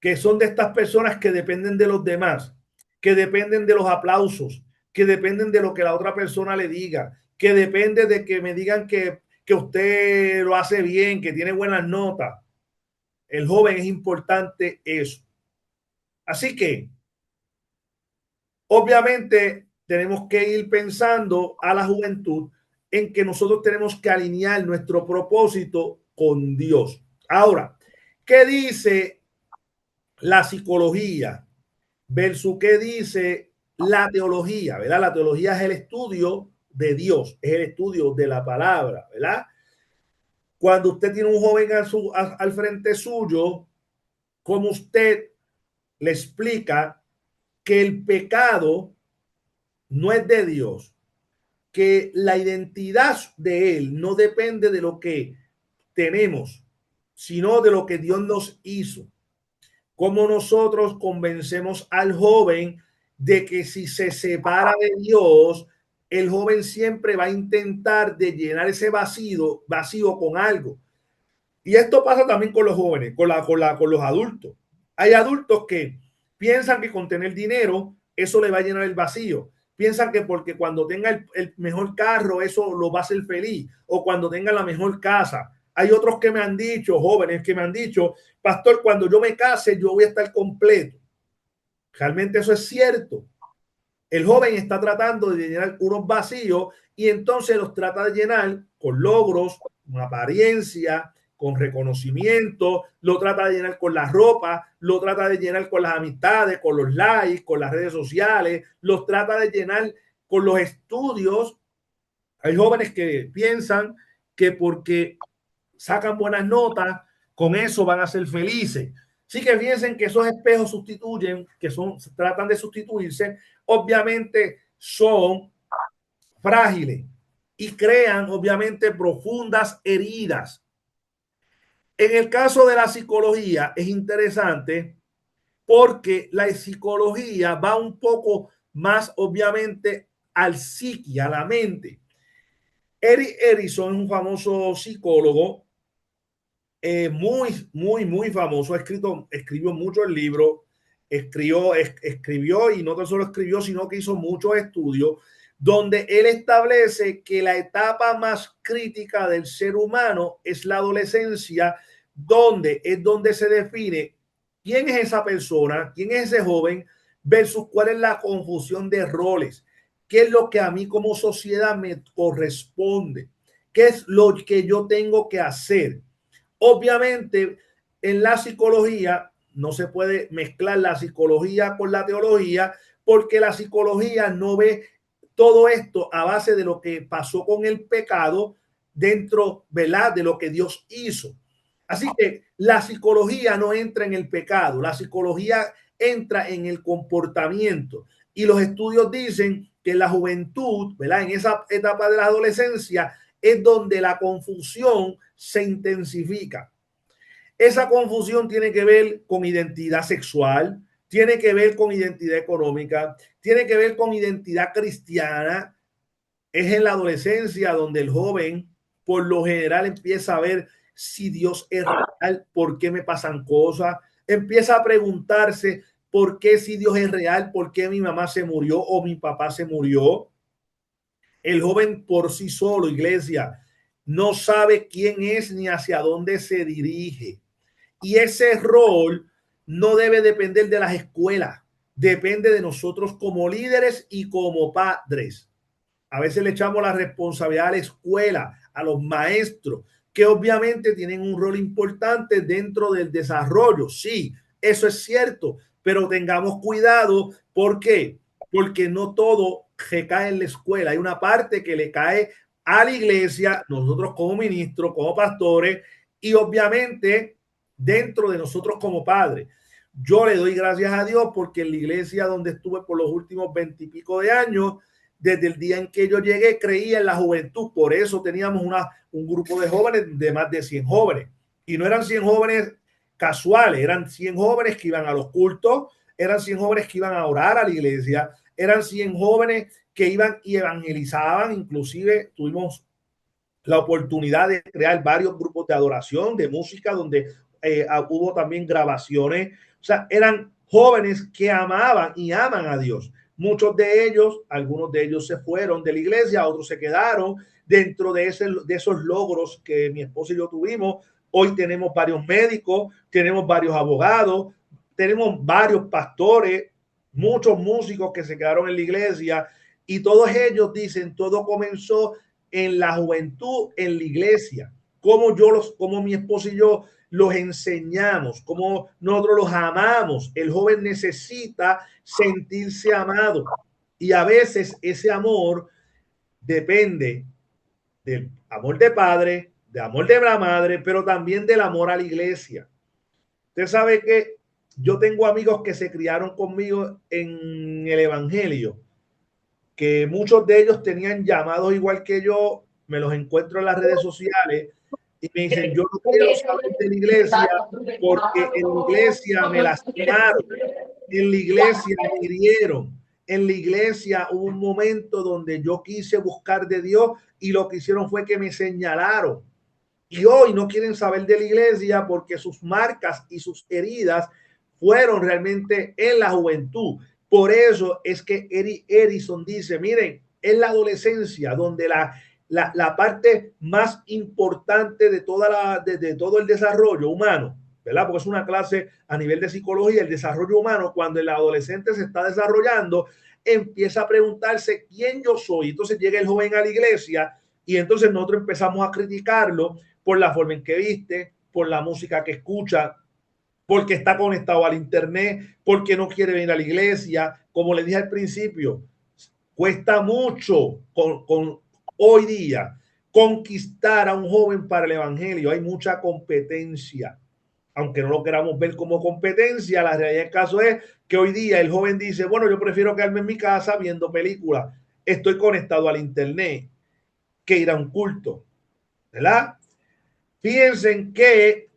que son de estas personas que dependen de los demás, que dependen de los aplausos, que dependen de lo que la otra persona le diga, que depende de que me digan que usted lo hace bien, que tiene buenas notas. El joven es importante eso. Así que, obviamente, tenemos que ir pensando a la juventud en que nosotros tenemos que alinear nuestro propósito con Dios. Ahora, ¿qué dice la psicología versus qué dice la teología? ¿Verdad? La teología es el estudio de Dios, es el estudio de la palabra, ¿verdad? Cuando usted tiene un joven al frente suyo, ¿cómo usted le explica que el pecado no es de Dios, que la identidad de él no depende de lo que tenemos, sino de lo que Dios nos hizo? ¿Cómo nosotros convencemos al joven de que si se separa de Dios, el joven siempre va a intentar de llenar ese vacío con algo? Y esto pasa también con los jóvenes, con los adultos. Hay adultos que piensan que con tener dinero, eso le va a llenar el vacío. Piensan que porque cuando tenga el mejor carro, eso lo va a hacer feliz. O cuando tenga la mejor casa. Hay otros que me han dicho, jóvenes que me han dicho, pastor, cuando yo me case, yo voy a estar completo. Realmente eso es cierto. El joven está tratando de llenar unos vacíos y entonces los trata de llenar con logros, con apariencia, con reconocimiento, lo trata de llenar con la ropa, lo trata de llenar con las amistades, con los likes, con las redes sociales, los trata de llenar con los estudios. Hay jóvenes que piensan que porque sacan buenas notas, con eso van a ser felices. Sí, que piensen que esos espejos sustituyen, tratan de sustituirse, obviamente son frágiles y crean obviamente profundas heridas. En el caso de la psicología es interesante porque la psicología va un poco más obviamente al psiqui, a la mente. Eric Erikson es un famoso psicólogo muy famoso, escribió muchos libros, escribió y no tan solo escribió, sino que hizo muchos estudios donde él establece que la etapa más crítica del ser humano es la adolescencia, donde es donde se define quién es esa persona, quién es ese joven, versus cuál es la confusión de roles, qué es lo que a mí como sociedad me corresponde, qué es lo que yo tengo que hacer. Obviamente, en la psicología no se puede mezclar la psicología con la teología, porque la psicología no ve todo esto a base de lo que pasó con el pecado dentro, ¿verdad?, de lo que Dios hizo. Así que la psicología no entra en el pecado, la psicología entra en el comportamiento. Y los estudios dicen que la juventud, ¿verdad?, en esa etapa de la adolescencia, es donde la confusión se intensifica. Esa confusión tiene que ver con identidad sexual, tiene que ver con identidad económica, tiene que ver con identidad cristiana. Es en la adolescencia donde el joven por lo general empieza a ver si Dios es real, por qué me pasan cosas, empieza a preguntarse por qué si Dios es real, por qué mi mamá se murió o mi papá se murió. El joven por sí solo, iglesia, no sabe quién es ni hacia dónde se dirige. Y ese rol no debe depender de las escuelas, depende de nosotros como líderes y como padres. A veces le echamos la responsabilidad a la escuela, a los maestros, que obviamente tienen un rol importante dentro del desarrollo. Sí, eso es cierto, pero tengamos cuidado. ¿Por qué? Porque no todo recae en la escuela. Hay una parte que le cae a la iglesia, nosotros como ministros, como pastores, y obviamente dentro de nosotros como padres. Yo le doy gracias a Dios porque en la iglesia donde estuve por los últimos 20 y pico de años, desde el día en que yo llegué, creía en la juventud. Por eso teníamos un grupo de jóvenes de más de 100 jóvenes. Y no eran 100 jóvenes casuales, eran 100 jóvenes que iban a los cultos, eran 100 jóvenes que iban a orar a la iglesia, eran 100 jóvenes que iban y evangelizaban. Inclusive tuvimos la oportunidad de crear varios grupos de adoración, de música, donde hubo también grabaciones. O sea, eran jóvenes que amaban y aman a Dios. Muchos de ellos, algunos de ellos se fueron de la iglesia, otros se quedaron dentro de esos logros que mi esposa y yo tuvimos. Hoy tenemos varios médicos, tenemos varios abogados, tenemos varios pastores, muchos músicos que se quedaron en la iglesia, y todos ellos dicen, todo comenzó en la juventud, en la iglesia. Como mi esposa y yo los enseñamos, como nosotros los amamos. El joven necesita sentirse amado, y a veces ese amor depende del amor de padre, del amor de la madre, pero también del amor a la iglesia. Usted sabe que yo tengo amigos que se criaron conmigo en el evangelio, que muchos de ellos tenían llamados igual que yo. Me los encuentro en las redes sociales y me dicen, yo no quiero saber de la iglesia porque en la iglesia me lastimaron, en la iglesia me hirieron, en la iglesia hubo un momento donde yo quise buscar de Dios y lo que hicieron fue que me señalaron. Y hoy no quieren saber de la iglesia porque sus marcas y sus heridas fueron realmente en la juventud. Por eso es que Edison dice, miren, es la adolescencia donde la parte más importante de todo el desarrollo humano, ¿verdad? Porque es una clase a nivel de psicología, el desarrollo humano. Cuando el adolescente se está desarrollando, empieza a preguntarse quién yo soy. Entonces llega el joven a la iglesia y entonces nosotros empezamos a criticarlo por la forma en que viste, por la música que escucha, porque está conectado al internet, porque no quiere venir a la iglesia. Como le dije al principio, cuesta mucho hoy día conquistar a un joven para el evangelio. Hay mucha competencia. Aunque no lo queramos ver como competencia, la realidad del caso es que hoy día el joven dice, bueno, yo prefiero quedarme en mi casa viendo películas. Estoy conectado al internet que ir a un culto, ¿verdad? Fíjense que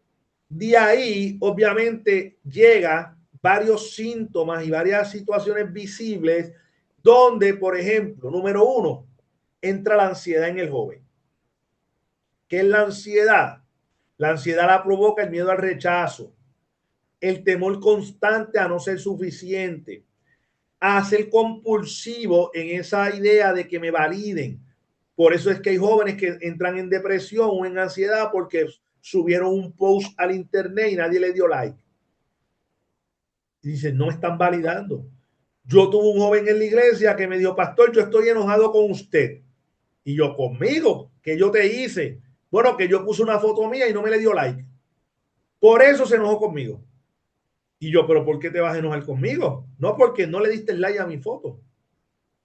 de ahí obviamente llega varios síntomas y varias situaciones visibles donde, por ejemplo, número uno, entra la ansiedad en el joven. ¿Qué es la ansiedad? La ansiedad la provoca el miedo al rechazo, el temor constante a no ser suficiente, a ser compulsivo en esa idea de que me validen. Por eso es que hay jóvenes que entran en depresión o en ansiedad porque subieron un post al internet y nadie le dio like. Y dicen, no me están validando. Yo tuve un joven en la iglesia que me dijo, pastor, yo estoy enojado con usted. Y yo, conmigo, que yo te hice. Bueno, que yo puse una foto mía y no me le dio like. Por eso se enojó conmigo. Y yo, pero ¿por qué te vas a enojar conmigo? No, porque no le diste el like a mi foto.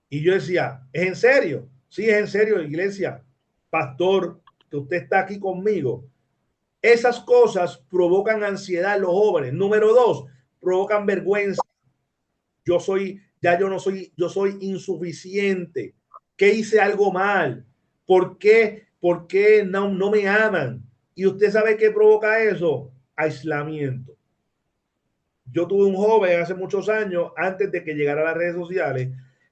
Y yo decía, ¿es en serio? Sí, es en serio, iglesia. Pastor, que usted está aquí conmigo. Esas cosas provocan ansiedad en los jóvenes. Número dos, provocan vergüenza. Yo soy insuficiente. ¿Qué hice algo mal? ¿Por qué? ¿Por qué no me aman? Y usted sabe qué provoca eso: aislamiento. Yo tuve un joven hace muchos años, antes de que llegara a las redes sociales,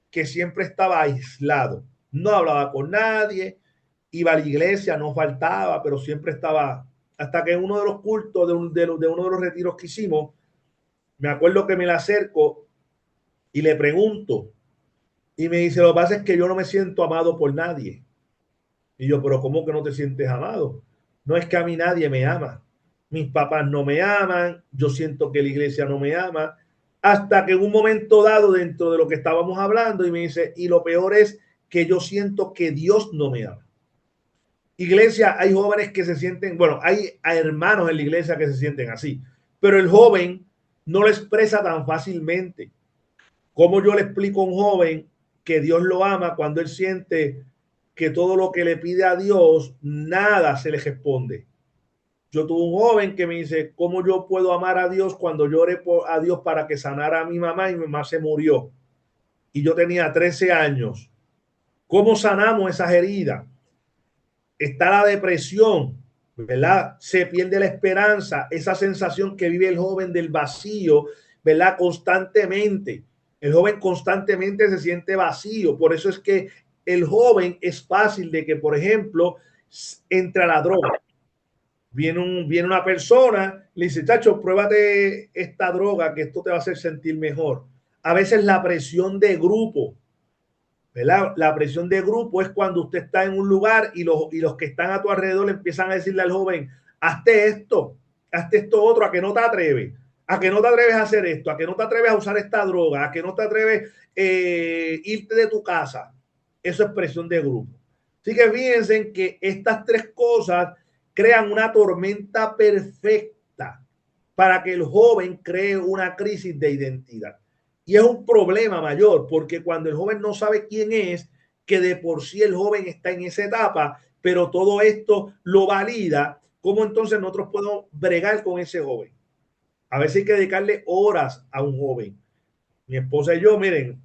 que siempre estaba aislado. No hablaba con nadie, iba a la iglesia, no faltaba, pero siempre estaba. Hasta que en uno de los cultos de uno de los retiros que hicimos, me acuerdo que me le acerco y le pregunto, y me dice, lo que pasa es que yo no me siento amado por nadie. Y yo, pero ¿cómo que no te sientes amado? No, es que a mí nadie me ama. Mis papás no me aman, yo siento que la iglesia no me ama. Hasta que en un momento dado, dentro de lo que estábamos hablando, y me dice, y lo peor es que yo siento que Dios no me ama. Iglesia, hay jóvenes que se sienten, bueno, hay hermanos en la iglesia que se sienten así, pero el joven no lo expresa tan fácilmente. ¿Cómo yo le explico a un joven que Dios lo ama cuando él siente que todo lo que le pide a Dios, nada se le responde? Yo tuve un joven que me dice, ¿cómo yo puedo amar a Dios cuando lloré a Dios para que sanara a mi mamá y mi mamá se murió? Y yo tenía 13 años. ¿Cómo sanamos esas heridas? Está la depresión, ¿verdad? Se pierde la esperanza, esa sensación que vive el joven del vacío, ¿verdad? Constantemente. El joven constantemente se siente vacío. Por eso es que el joven es fácil de que, por ejemplo, entre a la droga. Viene una persona, le dice, chacho, pruébate esta droga, que esto te va a hacer sentir mejor. A veces la presión de grupo, ¿verdad? La presión de grupo es cuando usted está en un lugar y los que están a tu alrededor le empiezan a decirle al joven, hazte esto otro, a que no te atreves, a que no te atreves a hacer esto, a que no te atreves a usar esta droga, a que no te atreves irte de tu casa. Eso es presión de grupo. Así que fíjense que estas tres cosas crean una tormenta perfecta para que el joven cree una crisis de identidad. Y es un problema mayor, porque cuando el joven no sabe quién es, que de por sí el joven está en esa etapa, pero todo esto lo valida, ¿cómo entonces nosotros podemos bregar con ese joven? A veces hay que dedicarle horas a un joven. Mi esposa y yo, miren,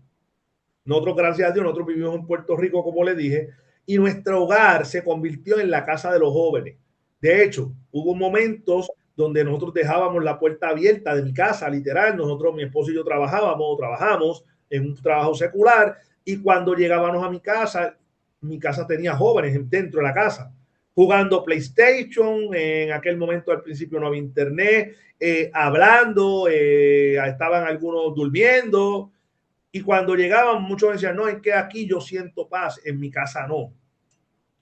nosotros, gracias a Dios, nosotros vivimos en Puerto Rico, como le dije, y nuestro hogar se convirtió en la casa de los jóvenes. De hecho, hubo momentos donde nosotros dejábamos la puerta abierta de mi casa, literal. Nosotros, mi esposo y yo trabajamos en un trabajo secular, y cuando llegábamos a mi casa tenía jóvenes dentro de la casa, jugando PlayStation. En aquel momento, al principio, no había internet, hablando, estaban algunos durmiendo. Y cuando llegaban, muchos decían, no, es que aquí yo siento paz, en mi casa no.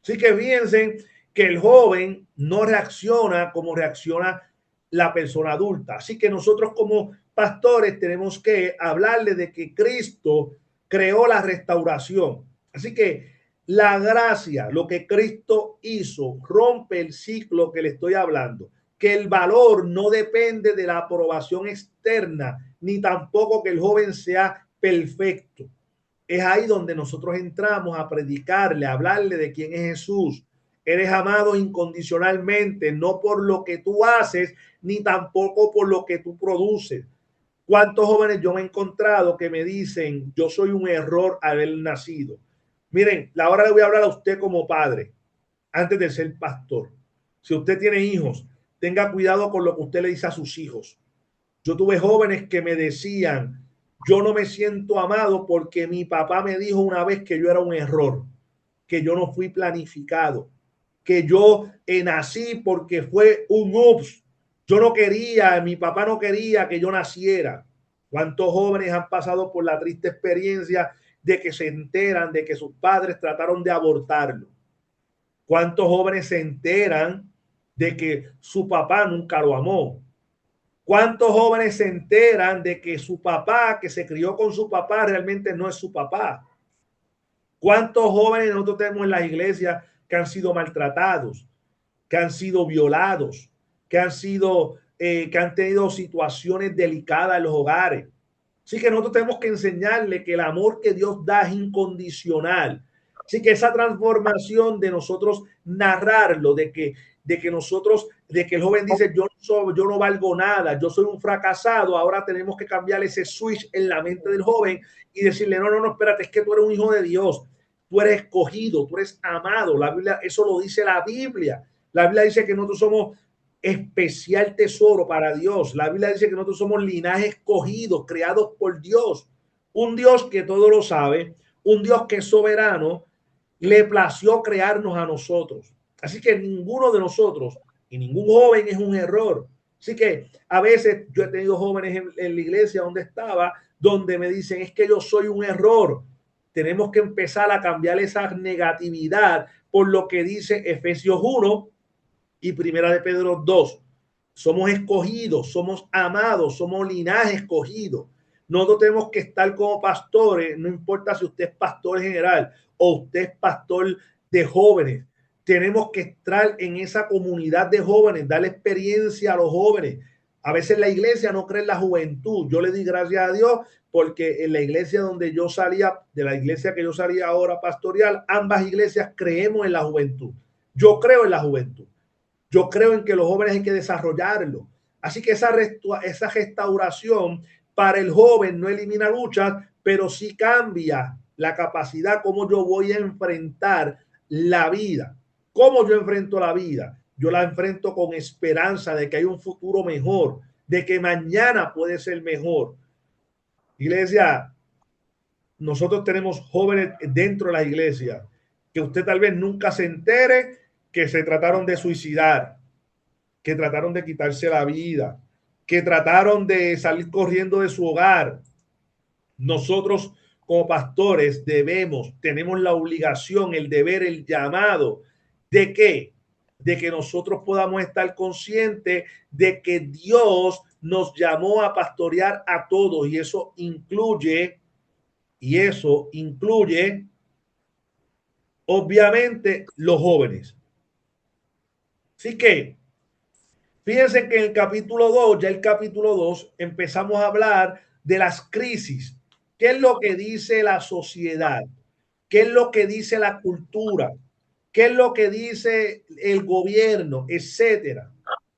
Así que fíjense que el joven no reacciona como reacciona la persona adulta. Así que nosotros como pastores tenemos que hablarle de que Cristo creó la restauración. Así que la gracia, lo que Cristo hizo, rompe el ciclo que le estoy hablando, que el valor no depende de la aprobación externa, ni tampoco que el joven sea perfecto. Es ahí donde nosotros entramos a predicarle, a hablarle de quién es Jesús. Eres amado incondicionalmente, no por lo que tú haces, ni tampoco por lo que tú produces. ¿Cuántos jóvenes yo me he encontrado que me dicen, yo soy un error haber nacido? Miren, ahora le voy a hablar a usted como padre, antes de ser pastor. Si usted tiene hijos, tenga cuidado con lo que usted le dice a sus hijos. Yo tuve jóvenes que me decían, yo no me siento amado porque mi papá me dijo una vez que yo era un error, que yo no fui planificado, que yo nací porque fue un ups. Yo no quería, mi papá no quería que yo naciera. ¿Cuántos jóvenes han pasado por la triste experiencia de que se enteran de que sus padres trataron de abortarlo? ¿Cuántos jóvenes se enteran de que su papá nunca lo amó? ¿Cuántos jóvenes se enteran de que su papá, que se crió con su papá, realmente no es su papá? ¿Cuántos jóvenes nosotros tenemos en las iglesias que han sido maltratados, que han sido violados, que han tenido situaciones delicadas en los hogares? Así que nosotros tenemos que enseñarle que el amor que Dios da es incondicional. Así que esa transformación de nosotros narrarlo, de que el joven dice, yo no valgo nada, yo soy un fracasado, ahora tenemos que cambiar ese switch en la mente del joven y decirle, no, espérate, es que tú eres un hijo de Dios, tú eres escogido, tú eres amado. La Biblia, eso lo dice la Biblia. La Biblia dice que nosotros somos especial tesoro para Dios. La Biblia dice que nosotros somos linaje escogido, creados por Dios. Un Dios que todo lo sabe, un Dios que es soberano, le plació crearnos a nosotros. Así que ninguno de nosotros y ningún joven es un error. Así que a veces yo he tenido jóvenes en la iglesia donde estaba, donde me dicen, es que yo soy un error. Tenemos que empezar a cambiar esa negatividad por lo que dice Efesios 1 y Primera de Pedro 2. Somos escogidos, somos amados, somos linaje escogido. Nosotros tenemos que estar como pastores, no importa si usted es pastor general o usted es pastor de jóvenes. Tenemos que estar en esa comunidad de jóvenes, darle experiencia a los jóvenes. A veces la iglesia no cree en la juventud. Yo le di gracias a Dios porque en la iglesia donde yo salía, de la iglesia que yo salía ahora pastoral, ambas iglesias creemos en la juventud. Yo creo en la juventud. Yo creo en que los jóvenes hay que desarrollarlo. Así que esa restauración para el joven no elimina luchas, pero sí cambia la capacidad como yo voy a enfrentar la vida. ¿Cómo yo enfrento la vida? Yo la enfrento con esperanza de que hay un futuro mejor, de que mañana puede ser mejor. Iglesia, nosotros tenemos jóvenes dentro de la iglesia que usted tal vez nunca se entere que se trataron de suicidar, que trataron de quitarse la vida, que trataron de salir corriendo de su hogar. Nosotros como pastores tenemos la obligación, el deber, el llamado de qué, de que nosotros podamos estar conscientes de que Dios nos llamó a pastorear a todos y eso incluye obviamente los jóvenes. Así que fíjense que en el capítulo 2, ya el capítulo 2, empezamos a hablar de las crisis. ¿Qué es lo que dice la sociedad? ¿Qué es lo que dice la cultura? ¿Qué es lo que dice el gobierno? Etcétera.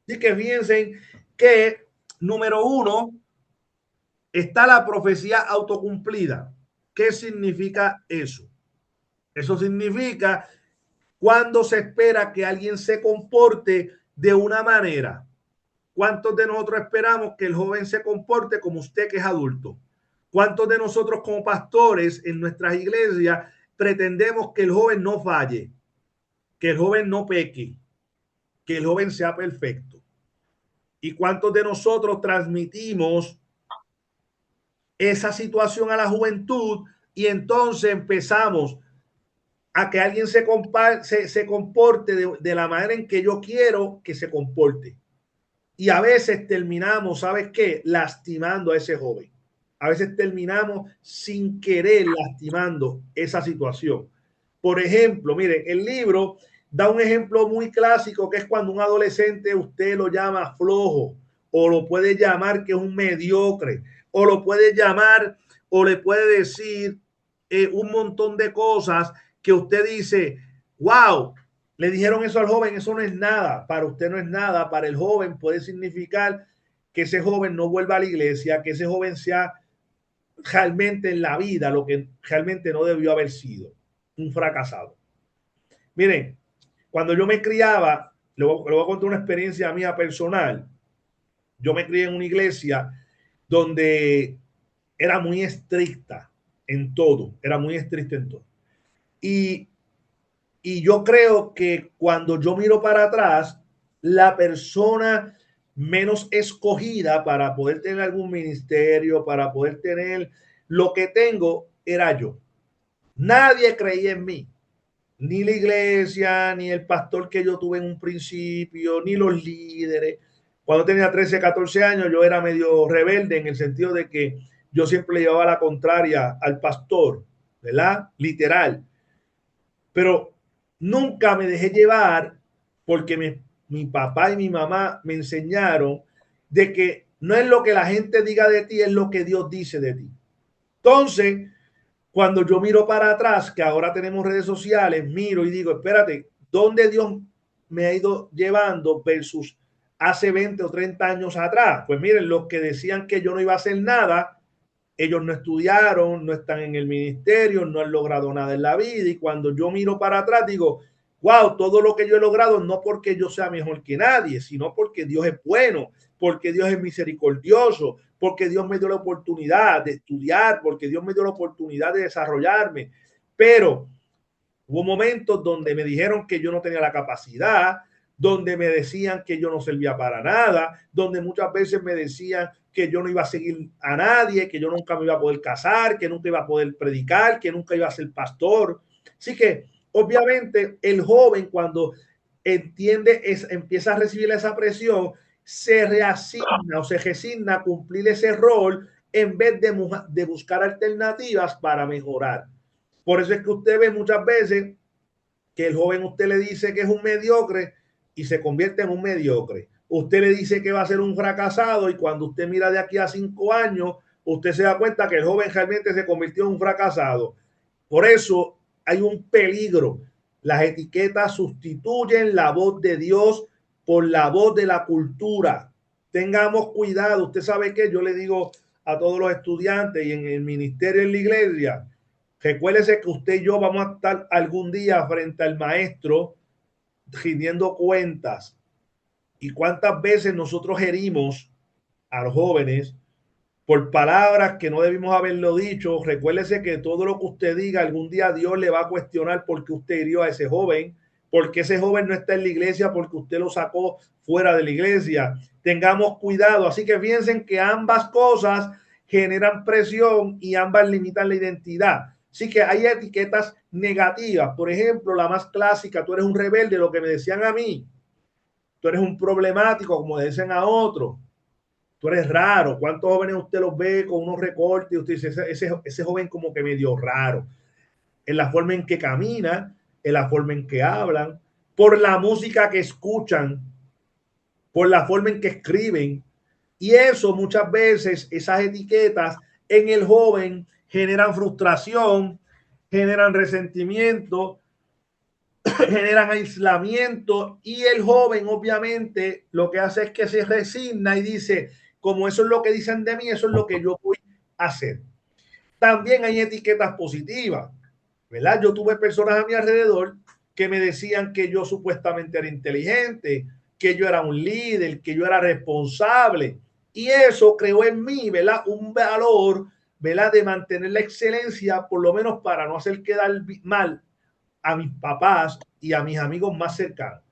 Así que fíjense que, número uno, está la profecía autocumplida. ¿Qué significa eso? Eso significa cuando se espera que alguien se comporte de una manera. ¿Cuántos de nosotros esperamos que el joven se comporte como usted que es adulto? ¿Cuántos de nosotros como pastores en nuestras iglesias pretendemos que el joven no falle, que el joven no peque, que el joven sea perfecto? ¿Y cuántos de nosotros transmitimos esa situación a la juventud y entonces empezamos a que alguien se comporte de la manera en que yo quiero que se comporte? Y a veces terminamos, ¿sabes qué? Lastimando a ese joven. A veces terminamos sin querer lastimando esa situación. Por ejemplo, miren, el libro da un ejemplo muy clásico que es cuando un adolescente usted lo llama flojo o lo puede llamar que es un mediocre o lo puede llamar o le puede decir un montón de cosas que usted dice, wow, le dijeron eso al joven, eso no es nada, para usted no es nada, para el joven puede significar que ese joven no vuelva a la iglesia, que ese joven sea realmente en la vida lo que realmente no debió haber sido, un fracasado. Miren, cuando yo me criaba, le voy a contar una experiencia mía personal. Yo me crié en una iglesia donde era muy estricta en todo, era muy estricta en todo. Y Y yo creo que cuando yo miro para atrás, la persona menos escogida para poder tener algún ministerio, para poder tener lo que tengo, era yo. Nadie creía en mí, ni la iglesia, ni el pastor que yo tuve en un principio, ni los líderes. Cuando tenía 13, 14 años, yo era medio rebelde en el sentido de que yo siempre le llevaba la contraria al pastor, ¿verdad? Literal. Pero nunca me dejé llevar porque mi papá y mi mamá me enseñaron de que no es lo que la gente diga de ti, es lo que Dios dice de ti. Entonces, cuando yo miro para atrás, que ahora tenemos redes sociales, miro y digo, espérate, ¿dónde Dios me ha ido llevando versus hace 20 o 30 años atrás? Pues miren, los que decían que yo no iba a hacer nada, ellos no estudiaron, no están en el ministerio, no han logrado nada en la vida. Y cuando yo miro para atrás, digo, wow, todo lo que yo he logrado, no porque yo sea mejor que nadie, sino porque Dios es bueno, porque Dios es misericordioso, porque Dios me dio la oportunidad de estudiar, porque Dios me dio la oportunidad de desarrollarme. Pero hubo momentos donde me dijeron que yo no tenía la capacidad, donde me decían que yo no servía para nada, donde muchas veces me decían que yo no iba a seguir a nadie, que yo nunca me iba a poder casar, que nunca iba a poder predicar, que nunca iba a ser pastor. Así que obviamente el joven cuando empieza a recibir esa presión, se reasigna o se resigna a cumplir ese rol en vez de buscar alternativas para mejorar. Por eso es que usted ve muchas veces que el joven usted le dice que es un mediocre y se convierte en un mediocre. Usted le dice que va a ser un fracasado y cuando usted mira de aquí a 5 años, usted se da cuenta que el joven realmente se convirtió en un fracasado. Por eso hay un peligro. Las etiquetas sustituyen la voz de Dios por la voz de la cultura. Tengamos cuidado. Usted sabe que yo le digo a todos los estudiantes y en el ministerio, en la iglesia, recuérdese que usted y yo vamos a estar algún día frente al maestro rindiendo cuentas. Y cuántas veces nosotros herimos a los jóvenes por palabras que no debimos haberlo dicho. Recuérdese que todo lo que usted diga, algún día Dios le va a cuestionar por qué usted hirió a ese joven, porque ese joven no está en la iglesia, porque usted lo sacó fuera de la iglesia. Tengamos cuidado. Así que piensen que ambas cosas generan presión y ambas limitan la identidad. Así que hay etiquetas negativas. Por ejemplo, la más clásica, tú eres un rebelde, lo que me decían a mí. Tú eres un problemático, como dicen a otros. Tú eres raro. ¿Cuántos jóvenes usted los ve con unos recortes? Y usted dice, ese joven como que medio raro. En la forma en que camina, en la forma en que hablan, por la música que escuchan, por la forma en que escriben. Y eso muchas veces, esas etiquetas en el joven generan frustración, generan resentimiento, generan aislamiento y el joven obviamente lo que hace es que se resigna y dice, como eso es lo que dicen de mí, eso es lo que yo voy a hacer. También hay etiquetas positivas, ¿verdad? Yo tuve personas a mi alrededor que me decían que yo supuestamente era inteligente, que yo era un líder, que yo era responsable. Y eso creó en mí, ¿verdad? Un valor, ¿verdad? De mantener la excelencia, por lo menos para no hacer quedar mal a mis papás y a mis amigos más cercanos.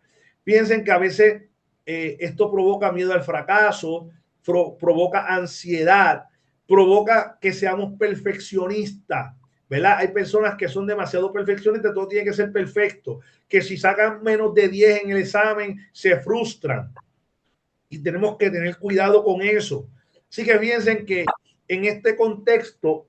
Piensen que a veces esto provoca miedo al fracaso, provoca ansiedad, provoca que seamos perfeccionistas, ¿verdad? Hay personas que son demasiado perfeccionistas, todo tiene que ser perfecto, que si sacan menos de 10 en el examen se frustran y tenemos que tener cuidado con eso. Así que piensen que en este contexto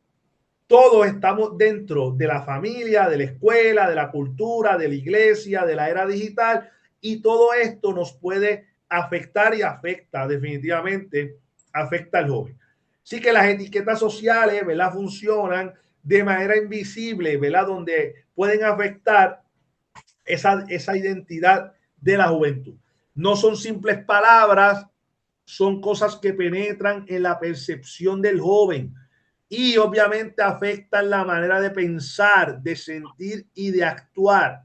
todos estamos dentro de la familia, de la escuela, de la cultura, de la iglesia, de la era digital y todo esto nos puede afectar y afecta definitivamente, afecta al joven. Así que las etiquetas sociales, ¿verdad? Funcionan de manera invisible, ¿verdad? Donde pueden afectar esa identidad de la juventud. No son simples palabras, son cosas que penetran en la percepción del joven y obviamente afectan la manera de pensar, de sentir y de actuar.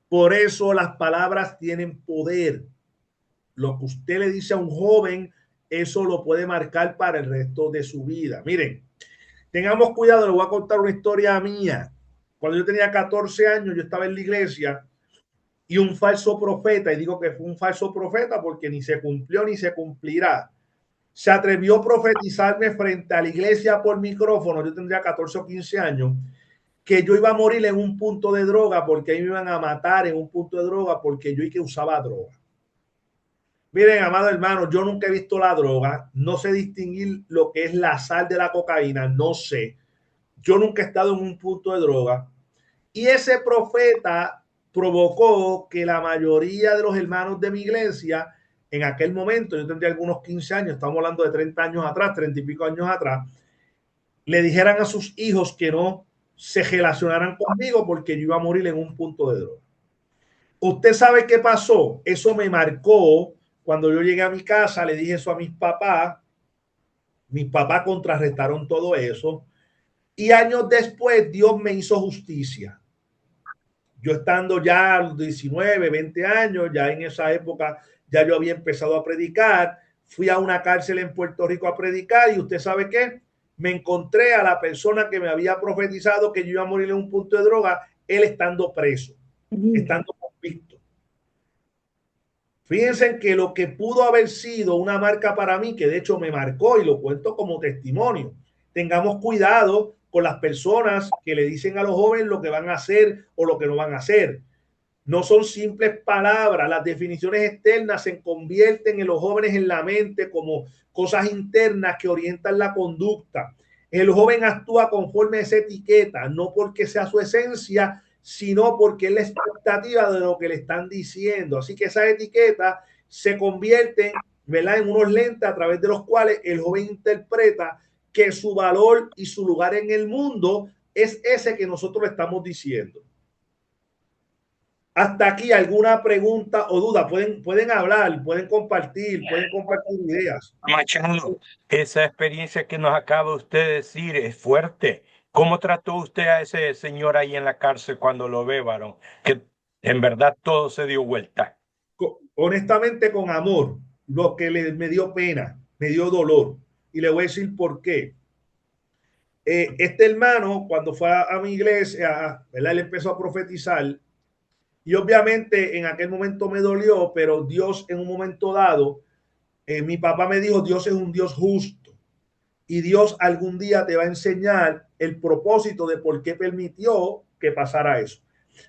Por eso las palabras tienen poder. Lo que usted le dice a un joven, eso lo puede marcar para el resto de su vida. Miren, tengamos cuidado, le voy a contar una historia mía. Cuando yo tenía 14 años, yo estaba en la iglesia y un falso profeta, y digo que fue un falso profeta porque ni se cumplió ni se cumplirá, se atrevió a profetizarme frente a la iglesia por micrófono, yo tendría 14 o 15 años, que yo iba a morir en un punto de droga porque ahí me iban a matar en un punto de droga porque yo y que usaba droga. Miren, amado hermano, yo nunca he visto la droga, no sé distinguir lo que es la sal de la cocaína, no sé. Yo nunca he estado en un punto de droga. Y ese profeta provocó que la mayoría de los hermanos de mi iglesia, en aquel momento, yo tendría algunos 15 años, estamos hablando de 30 años atrás, 30 y pico años atrás, le dijeran a sus hijos que no se relacionaran conmigo porque yo iba a morir en un punto de droga. Usted sabe qué pasó. Eso me marcó cuando yo llegué a mi casa, le dije eso a mis papás contrarrestaron todo eso y años después Dios me hizo justicia. Yo estando ya a los 19, 20 años, ya en esa época ya yo había empezado a predicar, fui a una cárcel en Puerto Rico a predicar y usted sabe qué, me encontré a la persona que me había profetizado que yo iba a morir en un punto de droga, él estando preso, estando convicto. Fíjense que lo que pudo haber sido una marca para mí, que de hecho me marcó y lo cuento como testimonio, tengamos cuidado con las personas que le dicen a los jóvenes lo que van a hacer o lo que no van a hacer. No son simples palabras, las definiciones externas se convierten en los jóvenes en la mente como cosas internas que orientan la conducta. El joven actúa conforme a esa etiqueta, no porque sea su esencia, sino porque es la expectativa de lo que le están diciendo. Así que esa etiqueta se convierte, ¿verdad?, en unos lentes a través de los cuales el joven interpreta que su valor y su lugar en el mundo es ese que nosotros le estamos diciendo. Hasta aquí, ¿alguna pregunta o duda? Pueden hablar, pueden compartir ideas. Machado, esa experiencia que nos acaba usted de decir es fuerte. ¿Cómo trató usted a ese señor ahí en la cárcel cuando lo ve, varón? Que en verdad todo se dio vuelta. Honestamente, con amor, lo que me dio pena, me dio dolor. Y le voy a decir por qué. Este hermano, cuando fue a mi iglesia, ¿verdad? Él empezó a profetizar Y obviamente en aquel momento me dolió, pero Dios en un momento dado, mi papá me dijo, Dios es un Dios justo y Dios algún día te va a enseñar el propósito de por qué permitió que pasara eso.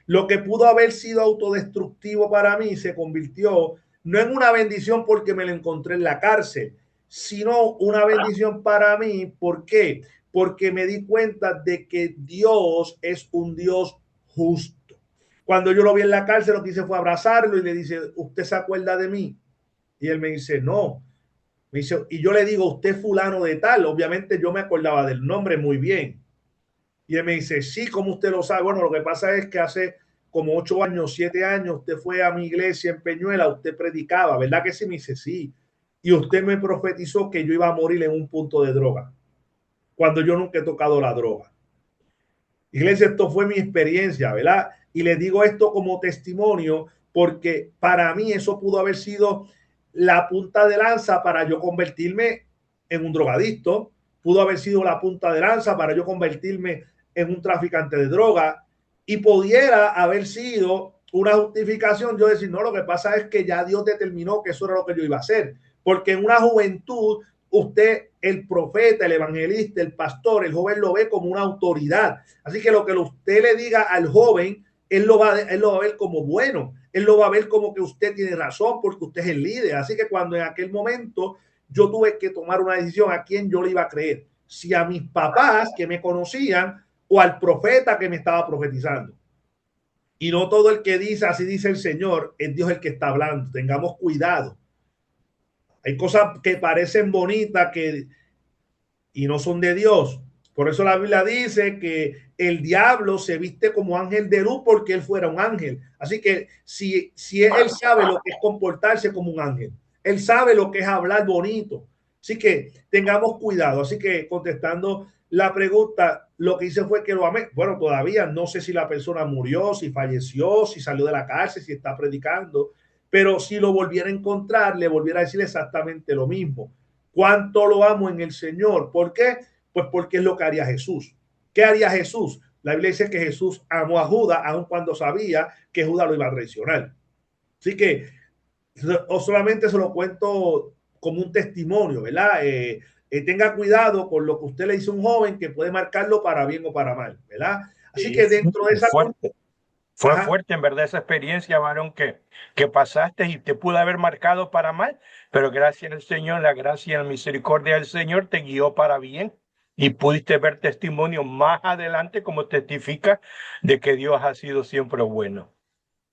Lo que pudo haber sido autodestructivo para mí se convirtió no en una bendición porque me lo encontré en la cárcel, sino una bendición para mí. ¿Por qué? Porque me di cuenta de que Dios es un Dios justo. Cuando yo lo vi en la cárcel, lo que hice fue abrazarlo y le dice, ¿usted se acuerda de mí? Y él me dice, no. Me dice, y yo le digo, usted fulano de tal. Obviamente yo me acordaba del nombre muy bien. Y él me dice, sí, ¿cómo usted lo sabe? Bueno, lo que pasa es que hace como 8 años, 7 años, usted fue a mi iglesia en Peñuela, usted predicaba, ¿verdad que sí? Me dice, sí. Y usted me profetizó que yo iba a morir en un punto de droga, cuando yo nunca he tocado la droga. Iglesia, esto fue mi experiencia, ¿verdad? Y les digo esto como testimonio porque para mí eso pudo haber sido la punta de lanza para yo convertirme en un drogadicto, pudo haber sido la punta de lanza para yo convertirme en un traficante de droga y pudiera haber sido una justificación yo decir, no, lo que pasa es que ya Dios determinó que eso era lo que yo iba a hacer, porque en una juventud usted, el profeta, el evangelista, el pastor, el joven lo ve como una autoridad. Así que lo que usted le diga al joven, él lo va a ver como bueno. Él lo va a ver como que usted tiene razón porque usted es el líder. Así que cuando en aquel momento yo tuve que tomar una decisión a quién yo le iba a creer, si a mis papás que me conocían o al profeta que me estaba profetizando. Y no todo el que dice, así dice el Señor, es Dios el que está hablando. Tengamos cuidado. Hay cosas que parecen bonitas y no son de Dios. Por eso la Biblia dice que el diablo se viste como ángel de luz porque él fuera un ángel. Así que si él sabe lo que es comportarse como un ángel, él sabe lo que es hablar bonito. Así que tengamos cuidado. Así que contestando la pregunta, lo que hice fue que lo amé. Bueno, todavía no sé si la persona murió, si falleció, si salió de la cárcel, si está predicando, pero si lo volviera a encontrar, le volviera a decir exactamente lo mismo. ¿Cuánto lo amo en el Señor? ¿Por qué? Pues porque es lo que haría Jesús. ¿Qué haría Jesús? La Biblia dice que Jesús amó a Judas aun cuando sabía que Judas lo iba a traicionar. Así que o solamente se lo cuento como un testimonio, ¿verdad? Tenga cuidado con lo que usted le dice a un joven que puede marcarlo para bien o para mal, ¿verdad? Así Sí, que dentro de esa... fuerte. Fue Ajá, fuerte en verdad esa experiencia, varón, que pasaste y te pudo haber marcado para mal, pero gracias al Señor, la gracia y la misericordia del Señor te guió para bien y pudiste ver testimonio más adelante como testifica de que Dios ha sido siempre bueno.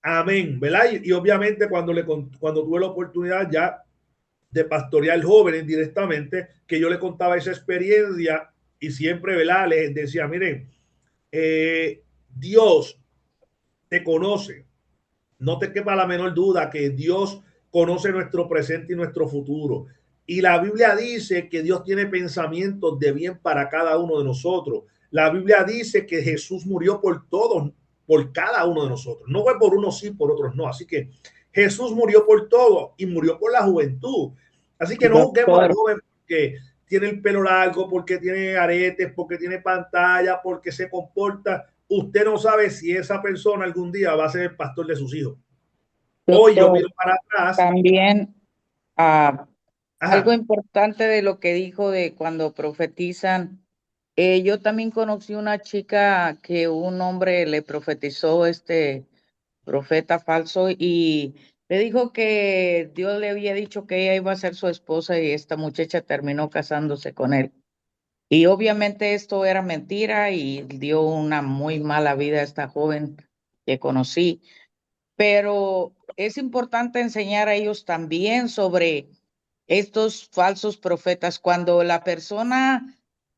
amén, ¿verdad? Y obviamente cuando tuve la oportunidad ya de pastorear jóvenes directamente, que yo le contaba esa experiencia y siempre, ¿verdad? Les decía, miren, Dios te conoce, no te quepa la menor duda que Dios conoce nuestro presente y nuestro futuro. Y la Biblia dice que Dios tiene pensamientos de bien para cada uno de nosotros. La Biblia dice que Jesús murió por todos, por cada uno de nosotros. No fue por unos sí, por otros no. Así que Jesús murió por todo y murió por la juventud. Así que no juzguemos al Doctor, joven porque tiene el pelo largo, porque tiene aretes, porque tiene pantalla, porque se comporta. Usted no sabe si esa persona algún día va a ser el pastor de sus hijos. Hoy yo doctor, miro para atrás. también ah, algo Ajá, importante de lo que dijo de cuando profetizan. Yo también conocí una chica que un hombre le profetizó, este profeta falso, y le dijo que Dios le había dicho que ella iba a ser su esposa y esta muchacha terminó casándose con él. Y obviamente esto era mentira y dio una muy mala vida a esta joven que conocí. Pero es importante enseñar a ellos también sobre estos falsos profetas. Cuando la persona,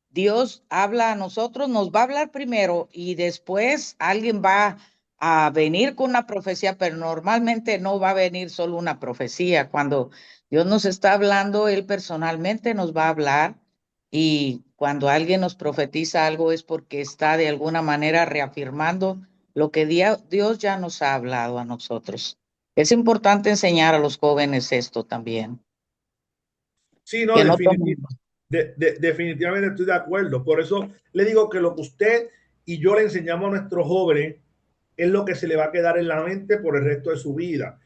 Dios habla a nosotros, nos va a hablar primero y después alguien va a venir con una profecía, pero normalmente no va a venir solo una profecía. Cuando Dios nos está hablando, Él personalmente nos va a hablar y cuando alguien nos profetiza algo es porque está de alguna manera reafirmando lo que Dios ya nos ha hablado a nosotros. Es importante enseñar a los jóvenes esto también, sí, no, que no tomen. definitivamente estoy de acuerdo. Por eso le digo que lo que usted y yo le enseñamos a nuestros jóvenes es lo que se le va a quedar en la mente por el resto de su vida.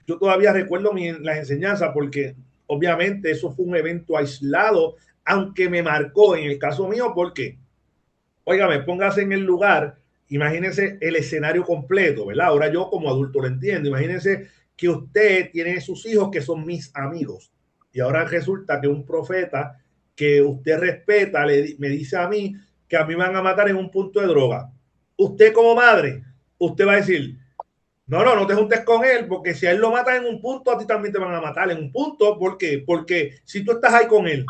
Yo todavía recuerdo las enseñanzas porque obviamente eso fue un evento aislado, aunque me marcó en el caso mío porque, óigame, póngase en el lugar, imagínense el escenario completo, ¿verdad? Ahora yo como adulto lo entiendo, imagínense que usted tiene sus hijos que son mis amigos y ahora resulta que un profeta que usted respeta me dice a mí que a mí me van a matar en un punto de droga. Usted como madre, usted va a decir, no te juntes con él, porque si a él lo matan en un punto, a ti también te van a matar en un punto. ¿Por qué? Porque si tú estás ahí con él,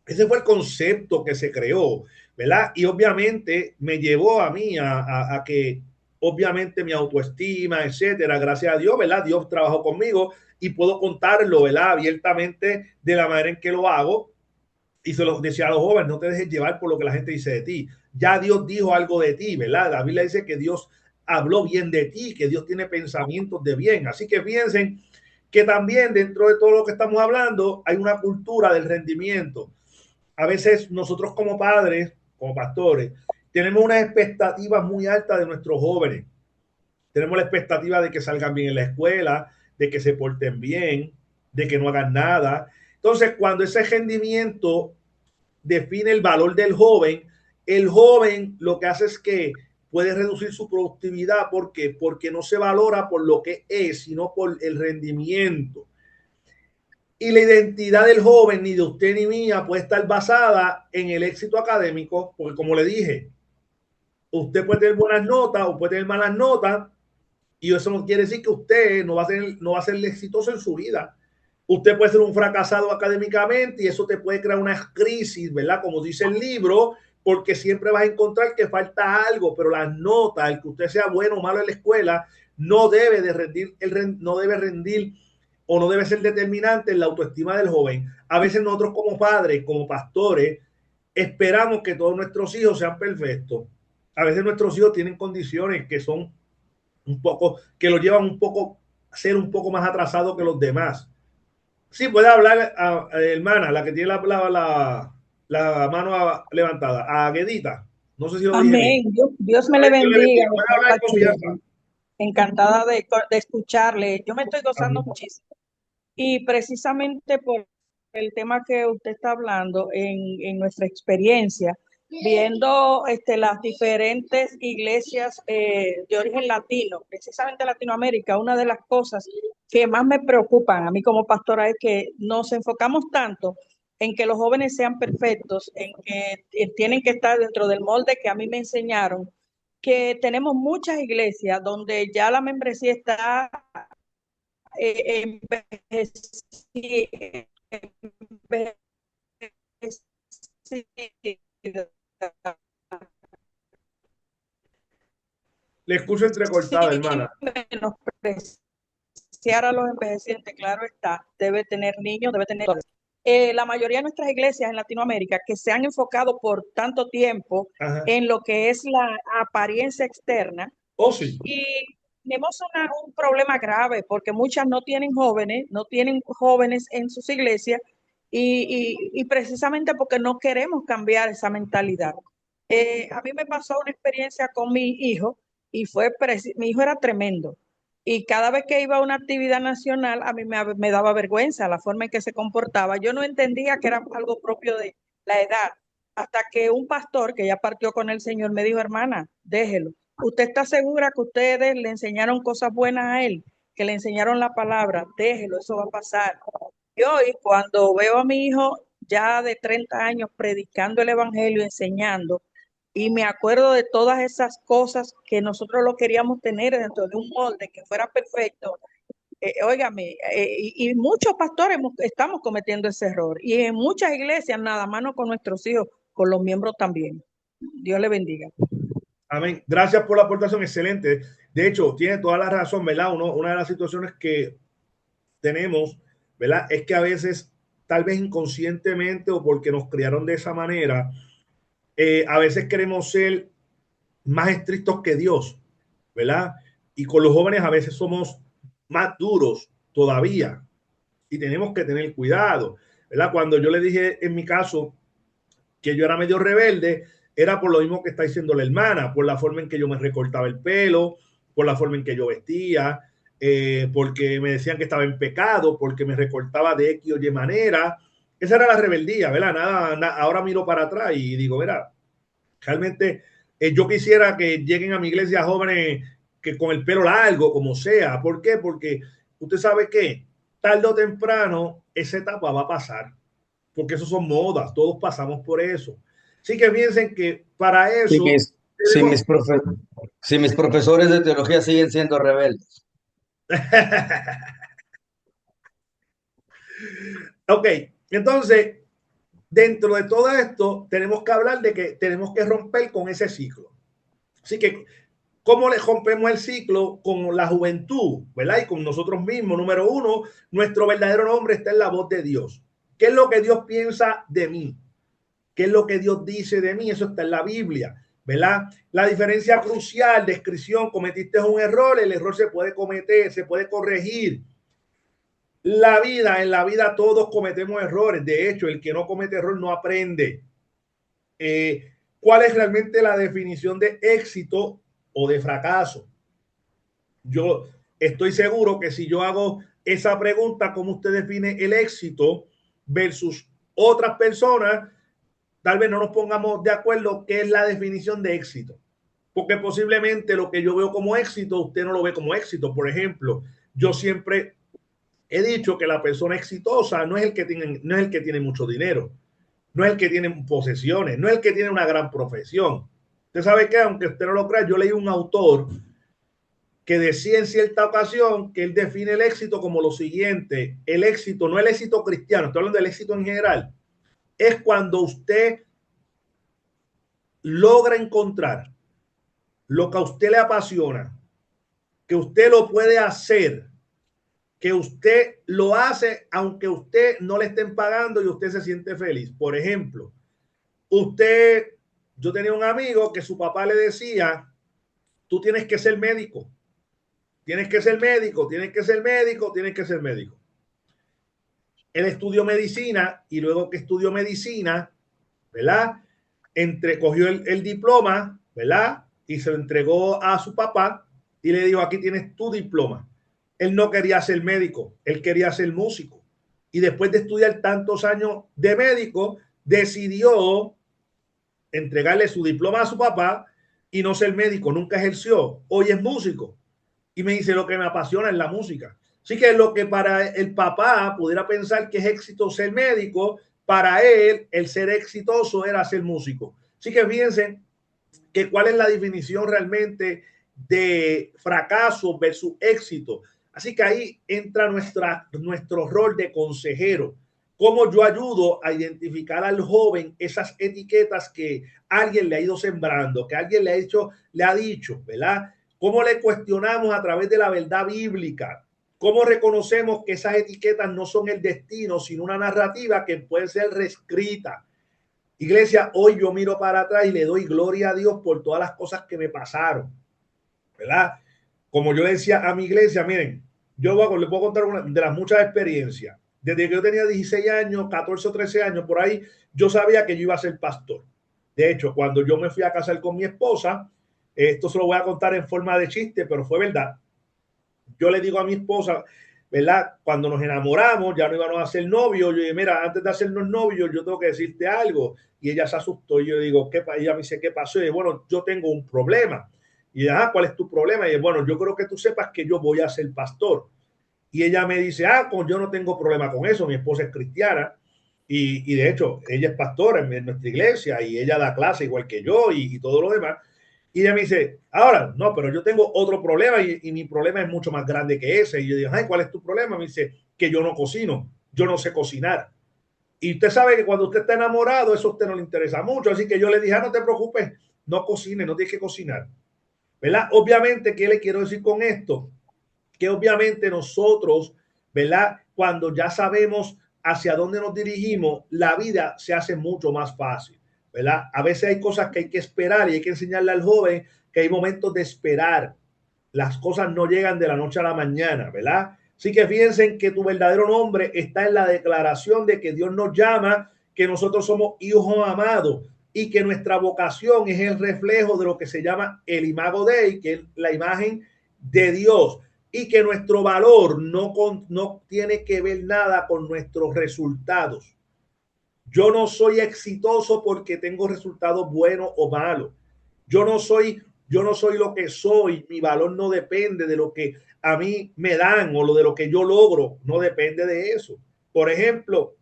ese fue el concepto que se creó, ¿verdad? Y obviamente me llevó a mí a que, obviamente, mi autoestima, etcétera, gracias a Dios, ¿verdad? Dios trabajó conmigo y puedo contarlo, ¿verdad? Abiertamente de la manera en que lo hago. Y se lo decía a los jóvenes, no te dejes llevar por lo que la gente dice de ti. Ya Dios dijo algo de ti, ¿verdad? La Biblia dice que Dios habló bien de ti, que Dios tiene pensamientos de bien. Así que piensen que también dentro de todo lo que estamos hablando hay una cultura del rendimiento. A veces nosotros como padres, como pastores, tenemos unas expectativas muy altas de nuestros jóvenes. Tenemos la expectativa de que salgan bien en la escuela, de que se porten bien, de que no hagan nada. Entonces, cuando ese rendimiento define el valor del joven, el joven lo que hace es que puede reducir su productividad. ¿Por qué? Porque no se valora por lo que es, sino por el rendimiento. Y la identidad del joven, ni de usted ni mía, puede estar basada en el éxito académico, porque como le dije, usted puede tener buenas notas o puede tener malas notas, y eso no quiere decir que usted no va a ser exitoso en su vida. Usted puede ser un fracasado académicamente y eso te puede crear una crisis, ¿verdad? Como dice el libro, porque siempre vas a encontrar que falta algo, pero las notas, el que usted sea bueno o malo en la escuela, no debe de rendir, no debe rendir o no debe ser determinante en la autoestima del joven. A veces nosotros como padres, como pastores, esperamos que todos nuestros hijos sean perfectos. A veces nuestros hijos tienen condiciones que son un poco, que los llevan un poco a ser un poco más atrasados que los demás. Sí, puede hablar, hermana, la que tiene la mano levantada, a Guedita. No sé si lo dije bien. Amén. Dios me le bendiga. Puede hablar con confianza. Encantada de escucharle. Yo me estoy gozando muchísimo. Y precisamente por el tema que usted está hablando, en nuestra experiencia, viendo las diferentes iglesias de origen latino, precisamente Latinoamérica, una de las cosas que más me preocupan a mí como pastora es que nos enfocamos tanto en que los jóvenes sean perfectos, en que tienen que estar dentro del molde que a mí me enseñaron, que tenemos muchas iglesias donde ya la membresía está envejecida. Le escucho entrecortada, hermana. Menospreciar a los envejecientes, claro está, debe tener niños, debe tener... la mayoría de nuestras iglesias en Latinoamérica que se han enfocado por tanto tiempo Ajá. en lo que es la apariencia externa. Oh, sí. Y tenemos un problema grave porque muchas no tienen jóvenes en sus iglesias y precisamente porque no queremos cambiar esa mentalidad. A mí me pasó una experiencia con mi hijo y mi hijo era tremendo. Y cada vez que iba a una actividad nacional, a mí me daba vergüenza la forma en que se comportaba. Yo no entendía que era algo propio de la edad, hasta que un pastor que ya partió con el Señor me dijo, hermana, déjelo. ¿Usted está segura que ustedes le enseñaron cosas buenas a él? Que le enseñaron la palabra, déjelo, eso va a pasar. Y hoy, cuando veo a mi hijo ya de 30 años predicando el evangelio, enseñando, y me acuerdo de todas esas cosas que nosotros lo queríamos tener dentro de un molde que fuera perfecto. Óigame, y muchos pastores estamos cometiendo ese error. Y en muchas iglesias, nada más no con nuestros hijos, con los miembros también. Dios le bendiga. Amén. Gracias por la aportación, excelente. De hecho, tiene toda la razón, ¿verdad? Una de las situaciones que tenemos, ¿verdad? Es que a veces, tal vez inconscientemente o porque nos criaron de esa manera, a veces queremos ser más estrictos que Dios, ¿verdad? Y con los jóvenes a veces somos más duros todavía y tenemos que tener cuidado, ¿verdad? Cuando yo le dije en mi caso que yo era medio rebelde, era por lo mismo que está diciendo la hermana, por la forma en que yo me recortaba el pelo, por la forma en que yo vestía, porque me decían que estaba en pecado, porque me recortaba de X o Y manera. Esa era la rebeldía, ¿verdad? Ahora miro para atrás y digo, mira, realmente yo quisiera que lleguen a mi iglesia jóvenes que con el pelo largo, como sea. ¿Por qué? Porque usted sabe que tarde o temprano esa etapa va a pasar, porque eso son modas, todos pasamos por eso. Así que piensen que para Si eso mis, si mis, profe- si mis profesores de teología siguen siendo rebeldes. Ok, entonces, dentro de todo esto, tenemos que hablar de que tenemos que romper con ese ciclo. Así que, ¿cómo le rompemos el ciclo con la juventud, verdad? Y con nosotros mismos. Número uno, nuestro verdadero nombre está en la voz de Dios. ¿Qué es lo que Dios piensa de mí? ¿Qué es lo que Dios dice de mí? Eso está en la Biblia, ¿verdad? La diferencia crucial, descripción, cometiste un error, el error se puede cometer, se puede corregir. En la vida todos cometemos errores. De hecho, el que no comete error no aprende. ¿Cuál es realmente la definición de éxito o de fracaso? Yo estoy seguro que si yo hago esa pregunta, ¿cómo usted define el éxito versus otras personas? Tal vez no nos pongamos de acuerdo qué es la definición de éxito. Porque posiblemente lo que yo veo como éxito, usted no lo ve como éxito. Por ejemplo, yo siempre he dicho que la persona exitosa no es el que tiene mucho dinero, no es el que tiene posesiones, no es el que tiene una gran profesión. Usted sabe que, aunque usted no lo crea, yo leí un autor que decía en cierta ocasión que él define el éxito como lo siguiente: el éxito, no el éxito cristiano, estoy hablando del éxito en general, es cuando usted logra encontrar lo que a usted le apasiona, que usted lo puede hacer, que usted lo hace aunque usted no le estén pagando y usted se siente feliz. Por ejemplo, yo tenía un amigo que su papá le decía, tú tienes que ser médico, tienes que ser médico, tienes que ser médico, tienes que ser médico. Él estudió medicina y luego que estudió medicina, ¿verdad? Cogió el diploma, ¿verdad? Y se lo entregó a su papá y le dijo, aquí tienes tu diploma. Él no quería ser médico, él quería ser músico. Y después de estudiar tantos años de médico, decidió entregarle su diploma a su papá y no ser médico, nunca ejerció. Hoy es músico. Y me dice, lo que me apasiona es la música. Así que lo que para el papá pudiera pensar que es éxito ser médico, para él el ser exitoso era ser músico. Así que fíjense que cuál es la definición realmente de fracaso versus éxito. Así que ahí entra nuestro rol de consejero. Cómo yo ayudo a identificar al joven esas etiquetas que alguien le ha ido sembrando, que alguien le ha dicho, ¿verdad? Cómo le cuestionamos a través de la verdad bíblica. Cómo reconocemos que esas etiquetas no son el destino, sino una narrativa que puede ser reescrita. Iglesia, hoy yo miro para atrás y le doy gloria a Dios por todas las cosas que me pasaron, ¿verdad? Como yo le decía a mi iglesia, miren, les puedo contar una de las muchas experiencias. Desde que yo tenía 16 años, 14 o 13 años, por ahí, yo sabía que yo iba a ser pastor. De hecho, cuando yo me fui a casar con mi esposa, esto se lo voy a contar en forma de chiste, pero fue verdad. Yo le digo a mi esposa, ¿verdad? Cuando nos enamoramos, ya no íbamos a ser novios. Yo dije, mira, antes de hacernos novios, yo tengo que decirte algo. Y ella se asustó. Y yo digo, ella me dice, ¿qué pasó? Y yo, bueno, yo tengo un problema. Y ella, ¿cuál es tu problema? Y yo, bueno, yo creo que tú sepas que yo voy a ser pastor. Y ella me dice, yo no tengo problema con eso. Mi esposa es cristiana. Y de hecho, ella es pastora en nuestra iglesia y ella da clase igual que yo y todo lo demás. Y ella me dice, ahora, no, pero yo tengo otro problema y mi problema es mucho más grande que ese. Y yo digo, ¿cuál es tu problema? Me dice, que yo no cocino, yo no sé cocinar. Y usted sabe que cuando usted está enamorado, eso a usted no le interesa mucho. Así que yo le dije, no te preocupes, no cocine, no tienes que cocinar. ¿Verdad? Obviamente, ¿qué le quiero decir con esto? Que obviamente nosotros, ¿verdad? Cuando ya sabemos hacia dónde nos dirigimos, la vida se hace mucho más fácil. ¿Verdad? A veces hay cosas que hay que esperar y hay que enseñarle al joven que hay momentos de esperar. Las cosas no llegan de la noche a la mañana, ¿verdad? Así que fíjense que tu verdadero nombre está en la declaración de que Dios nos llama, que nosotros somos hijos amados y que nuestra vocación es el reflejo de lo que se llama el imago Dei, que es la imagen de Dios y que nuestro valor no tiene que ver nada con nuestros resultados. Yo no soy exitoso porque tengo resultados buenos o malos. Yo no soy lo que soy. Mi valor no depende de lo que a mí me dan o de lo que yo logro. No depende de eso. Por ejemplo,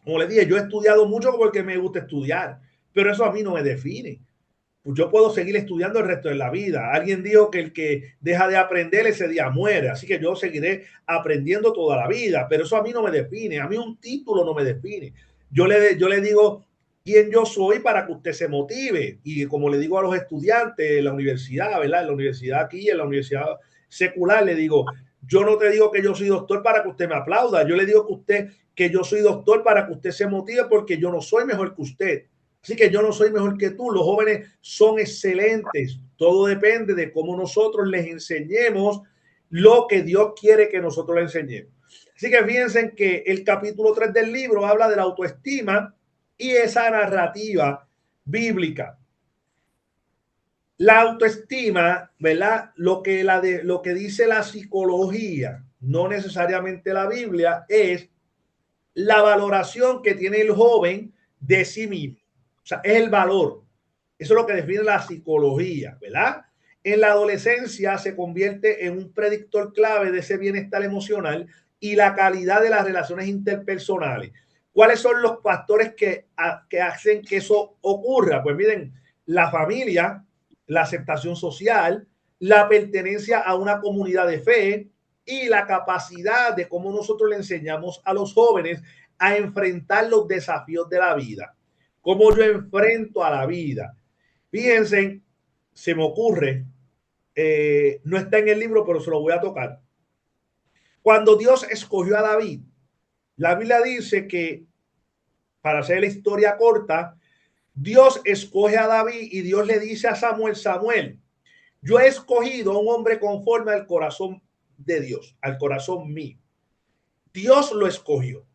como les dije, yo he estudiado mucho porque me gusta estudiar, pero eso a mí no me define. Pues yo puedo seguir estudiando el resto de la vida. Alguien dijo que el que deja de aprender ese día muere, así que yo seguiré aprendiendo toda la vida, pero eso a mí no me define. A mí un título no me define. Yo le digo quién yo soy para que usted se motive. Y como le digo a los estudiantes en la universidad, ¿verdad? En la universidad aquí, en la universidad secular, le digo, yo no te digo que yo soy doctor para que usted me aplauda. Yo le digo que yo soy doctor para que usted se motive porque yo no soy mejor que usted. Así que yo no soy mejor que tú. Los jóvenes son excelentes. Todo depende de cómo nosotros les enseñemos lo que Dios quiere que nosotros les enseñemos. Así que fíjense que el capítulo 3 del libro habla de la autoestima y esa narrativa bíblica. La autoestima, ¿verdad? Lo que dice la psicología, no necesariamente la Biblia, es la valoración que tiene el joven de sí mismo. O sea, es el valor. Eso es lo que define la psicología, ¿verdad? En la adolescencia se convierte en un predictor clave de ese bienestar emocional y la calidad de las relaciones interpersonales. ¿Cuáles son los factores que hacen que eso ocurra? Pues miren, la familia, la aceptación social, la pertenencia a una comunidad de fe y la capacidad de cómo nosotros le enseñamos a los jóvenes a enfrentar los desafíos de la vida. Cómo yo enfrento a la vida. Fíjense, se me ocurre, no está en el libro, pero se lo voy a tocar. Cuando Dios escogió a David, la Biblia dice que, para hacer la historia corta, Dios escoge a David y Dios le dice a Samuel, Samuel, yo he escogido a un hombre conforme al corazón de Dios, al corazón mío. Dios lo escogió.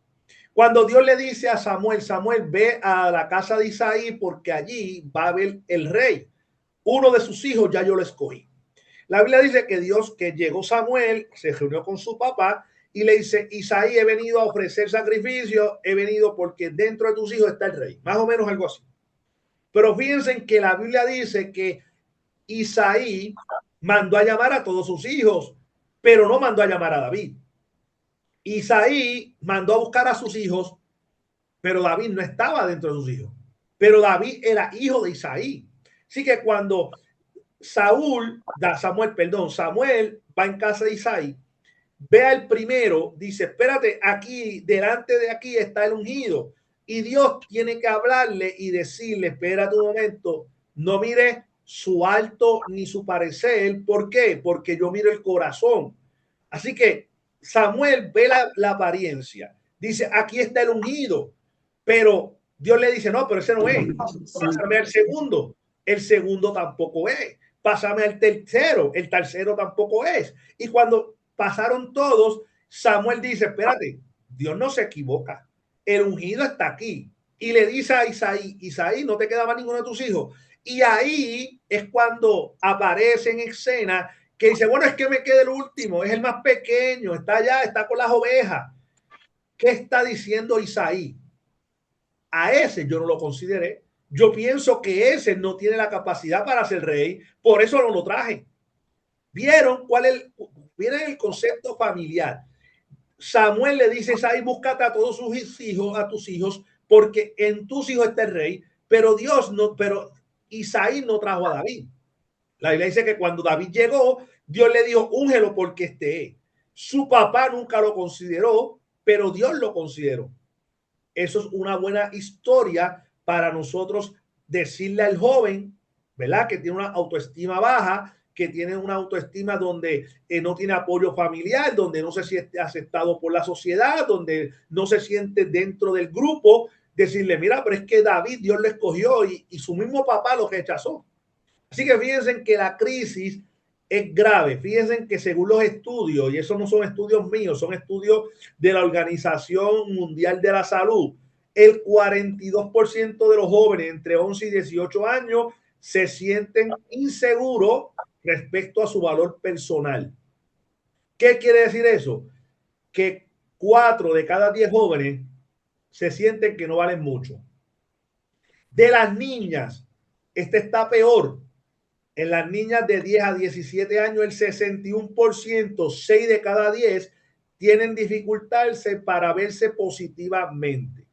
Cuando Dios le dice a Samuel, Samuel, ve a la casa de Isaí porque allí va a haber el rey. Uno de sus hijos ya yo lo escogí. La Biblia dice que que llegó Samuel, se reunió con su papá y le dice, Isaí, he venido a ofrecer sacrificio, he venido porque dentro de tus hijos está el rey. Más o menos algo así. Pero fíjense que la Biblia dice que Isaí mandó a llamar a todos sus hijos, pero no mandó a llamar a David. Isaí mandó a buscar a sus hijos, pero David no estaba dentro de sus hijos. Pero David era hijo de Isaí. Así que cuando Samuel va en casa de Isaí, ve al primero, dice, espérate, aquí, delante de aquí está el ungido. Y Dios tiene que hablarle y decirle, espérate un momento, no mire su alto ni su parecer. ¿Por qué? Porque yo miro el corazón. Así que Samuel ve la apariencia, dice, aquí está el ungido, pero Dios le dice, no, pero ese no es, pásame al segundo, el segundo tampoco es, pásame al tercero, el tercero tampoco es. Y cuando pasaron todos, Samuel dice, espérate, Dios no se equivoca, el ungido está aquí. Y le dice a Isaí, Isaí, no te quedaba ninguno de tus hijos. Y ahí es cuando aparece en escena que dice, bueno, es que me queda el último, es el más pequeño, está allá, está con las ovejas. ¿Qué está diciendo Isaí? A ese yo no lo consideré. Yo pienso que ese no tiene la capacidad para ser rey, por eso no lo traje. ¿Vieron vieron el concepto familiar? Samuel le dice a Isaí, búscate a todos sus hijos, a tus hijos, porque en tus hijos está el rey, pero Isaí no trajo a David. La Biblia dice que cuando David llegó, Dios le dijo, úngelo porque este es. Su papá nunca lo consideró, pero Dios lo consideró. Eso es una buena historia para nosotros decirle al joven, ¿verdad? Que tiene una autoestima baja, que tiene una autoestima donde no tiene apoyo familiar, donde no se siente aceptado por la sociedad, donde no se siente dentro del grupo, decirle, mira, pero es que David, Dios lo escogió y su mismo papá lo rechazó. Así que fíjense que la crisis es grave. Fíjense que según los estudios, y esos no son estudios míos, son estudios de la Organización Mundial de la Salud, el 42% de los jóvenes entre 11 y 18 años se sienten inseguros respecto a su valor personal. ¿Qué quiere decir eso? Que 4 de cada 10 jóvenes se sienten que no valen mucho. De las niñas, este está peor. En las niñas de 10 a 17 años, el 61%, 6 de cada 10, tienen dificultades para verse positivamente.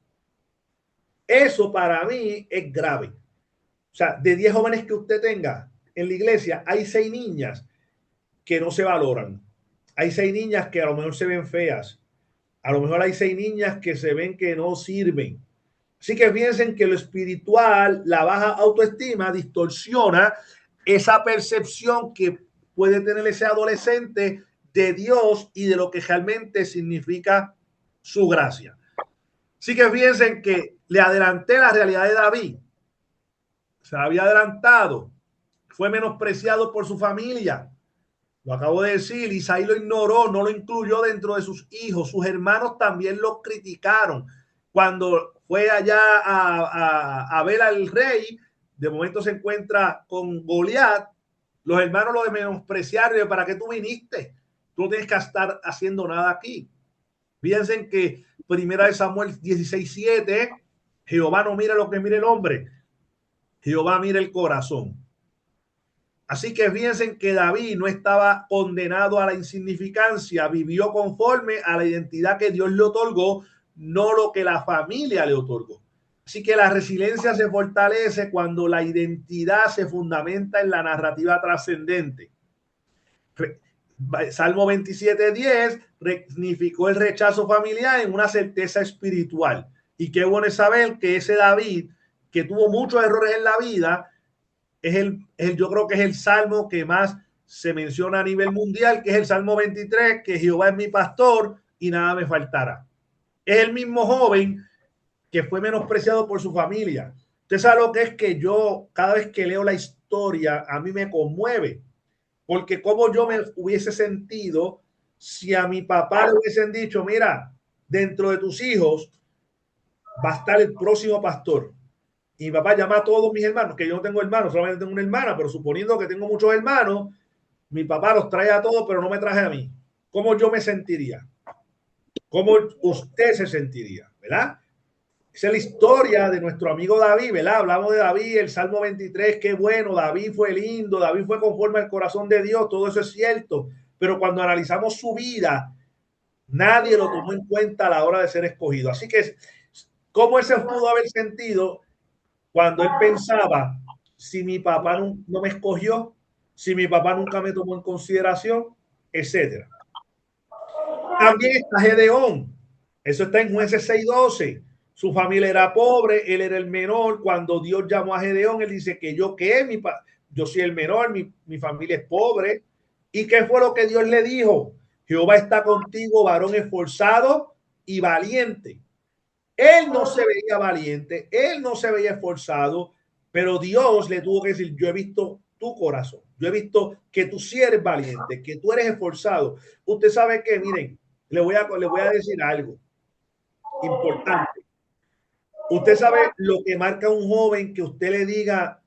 Eso para mí es grave. O sea, de 10 jóvenes que usted tenga en la iglesia, hay 6 niñas que no se valoran. Hay 6 niñas que a lo mejor se ven feas. A lo mejor hay 6 niñas que se ven que no sirven. Así que piensen que lo espiritual, la baja autoestima, distorsiona esa percepción que puede tener ese adolescente de Dios y de lo que realmente significa su gracia. Así que piensen que le adelanté la realidad de David. Se había adelantado. Fue menospreciado por su familia. Lo acabo de decir, Isaí lo ignoró, no lo incluyó dentro de sus hijos. Sus hermanos también lo criticaron. Cuando fue allá a ver al rey, de momento se encuentra con Goliat. Los hermanos lo menospreciaron. ¿Para qué tú viniste? Tú no tienes que estar haciendo nada aquí. Fíjense que primera de Samuel 16:7, Jehová no mira lo que mira el hombre. Jehová mira el corazón. Así que fíjense que David no estaba condenado a la insignificancia, vivió conforme a la identidad que Dios le otorgó, no lo que la familia le otorgó. Así que la resiliencia se fortalece cuando la identidad se fundamenta en la narrativa trascendente. Salmo 27:10 significó el rechazo familiar en una certeza espiritual. Y qué bueno es saber que ese David, que tuvo muchos errores en la vida, yo creo que es el salmo que más se menciona a nivel mundial, que es el Salmo 23, que Jehová es mi pastor y nada me faltará. Es el mismo joven que fue menospreciado por su familia. Usted sabe lo que es que yo, cada vez que leo la historia, a mí me conmueve, porque como yo me hubiese sentido si a mi papá le hubiesen dicho, mira, dentro de tus hijos va a estar el próximo pastor. Y mi papá llama a todos mis hermanos, que yo no tengo hermanos, solamente tengo una hermana, pero suponiendo que tengo muchos hermanos, mi papá los trae a todos, pero no me traje a mí. ¿Cómo yo me sentiría? ¿Cómo usted se sentiría? ¿Verdad? Esa es la historia de nuestro amigo David, ¿verdad? Hablamos de David, el Salmo 23, qué bueno, David fue lindo, David fue conforme al corazón de Dios, todo eso es cierto, pero cuando analizamos su vida, nadie lo tomó en cuenta a la hora de ser escogido. Así que, ¿cómo él se pudo haber sentido cuando él pensaba, si mi papá no me escogió, si mi papá nunca me tomó en consideración, etcétera? También está Gedeón. Eso está en Jueces 6:12. Su familia era pobre, él era el menor. Cuando Dios llamó a Gedeón, él dice que yo soy el menor, mi familia es pobre. ¿Y qué fue lo que Dios le dijo? Jehová está contigo, varón esforzado y valiente. Él no se veía valiente, él no se veía esforzado, pero Dios le tuvo que decir, yo he visto tu corazón, yo he visto que tú sí eres valiente, que tú eres esforzado. Usted sabe que, miren, le voy a decir algo importante. Usted sabe lo que marca un joven que usted le diga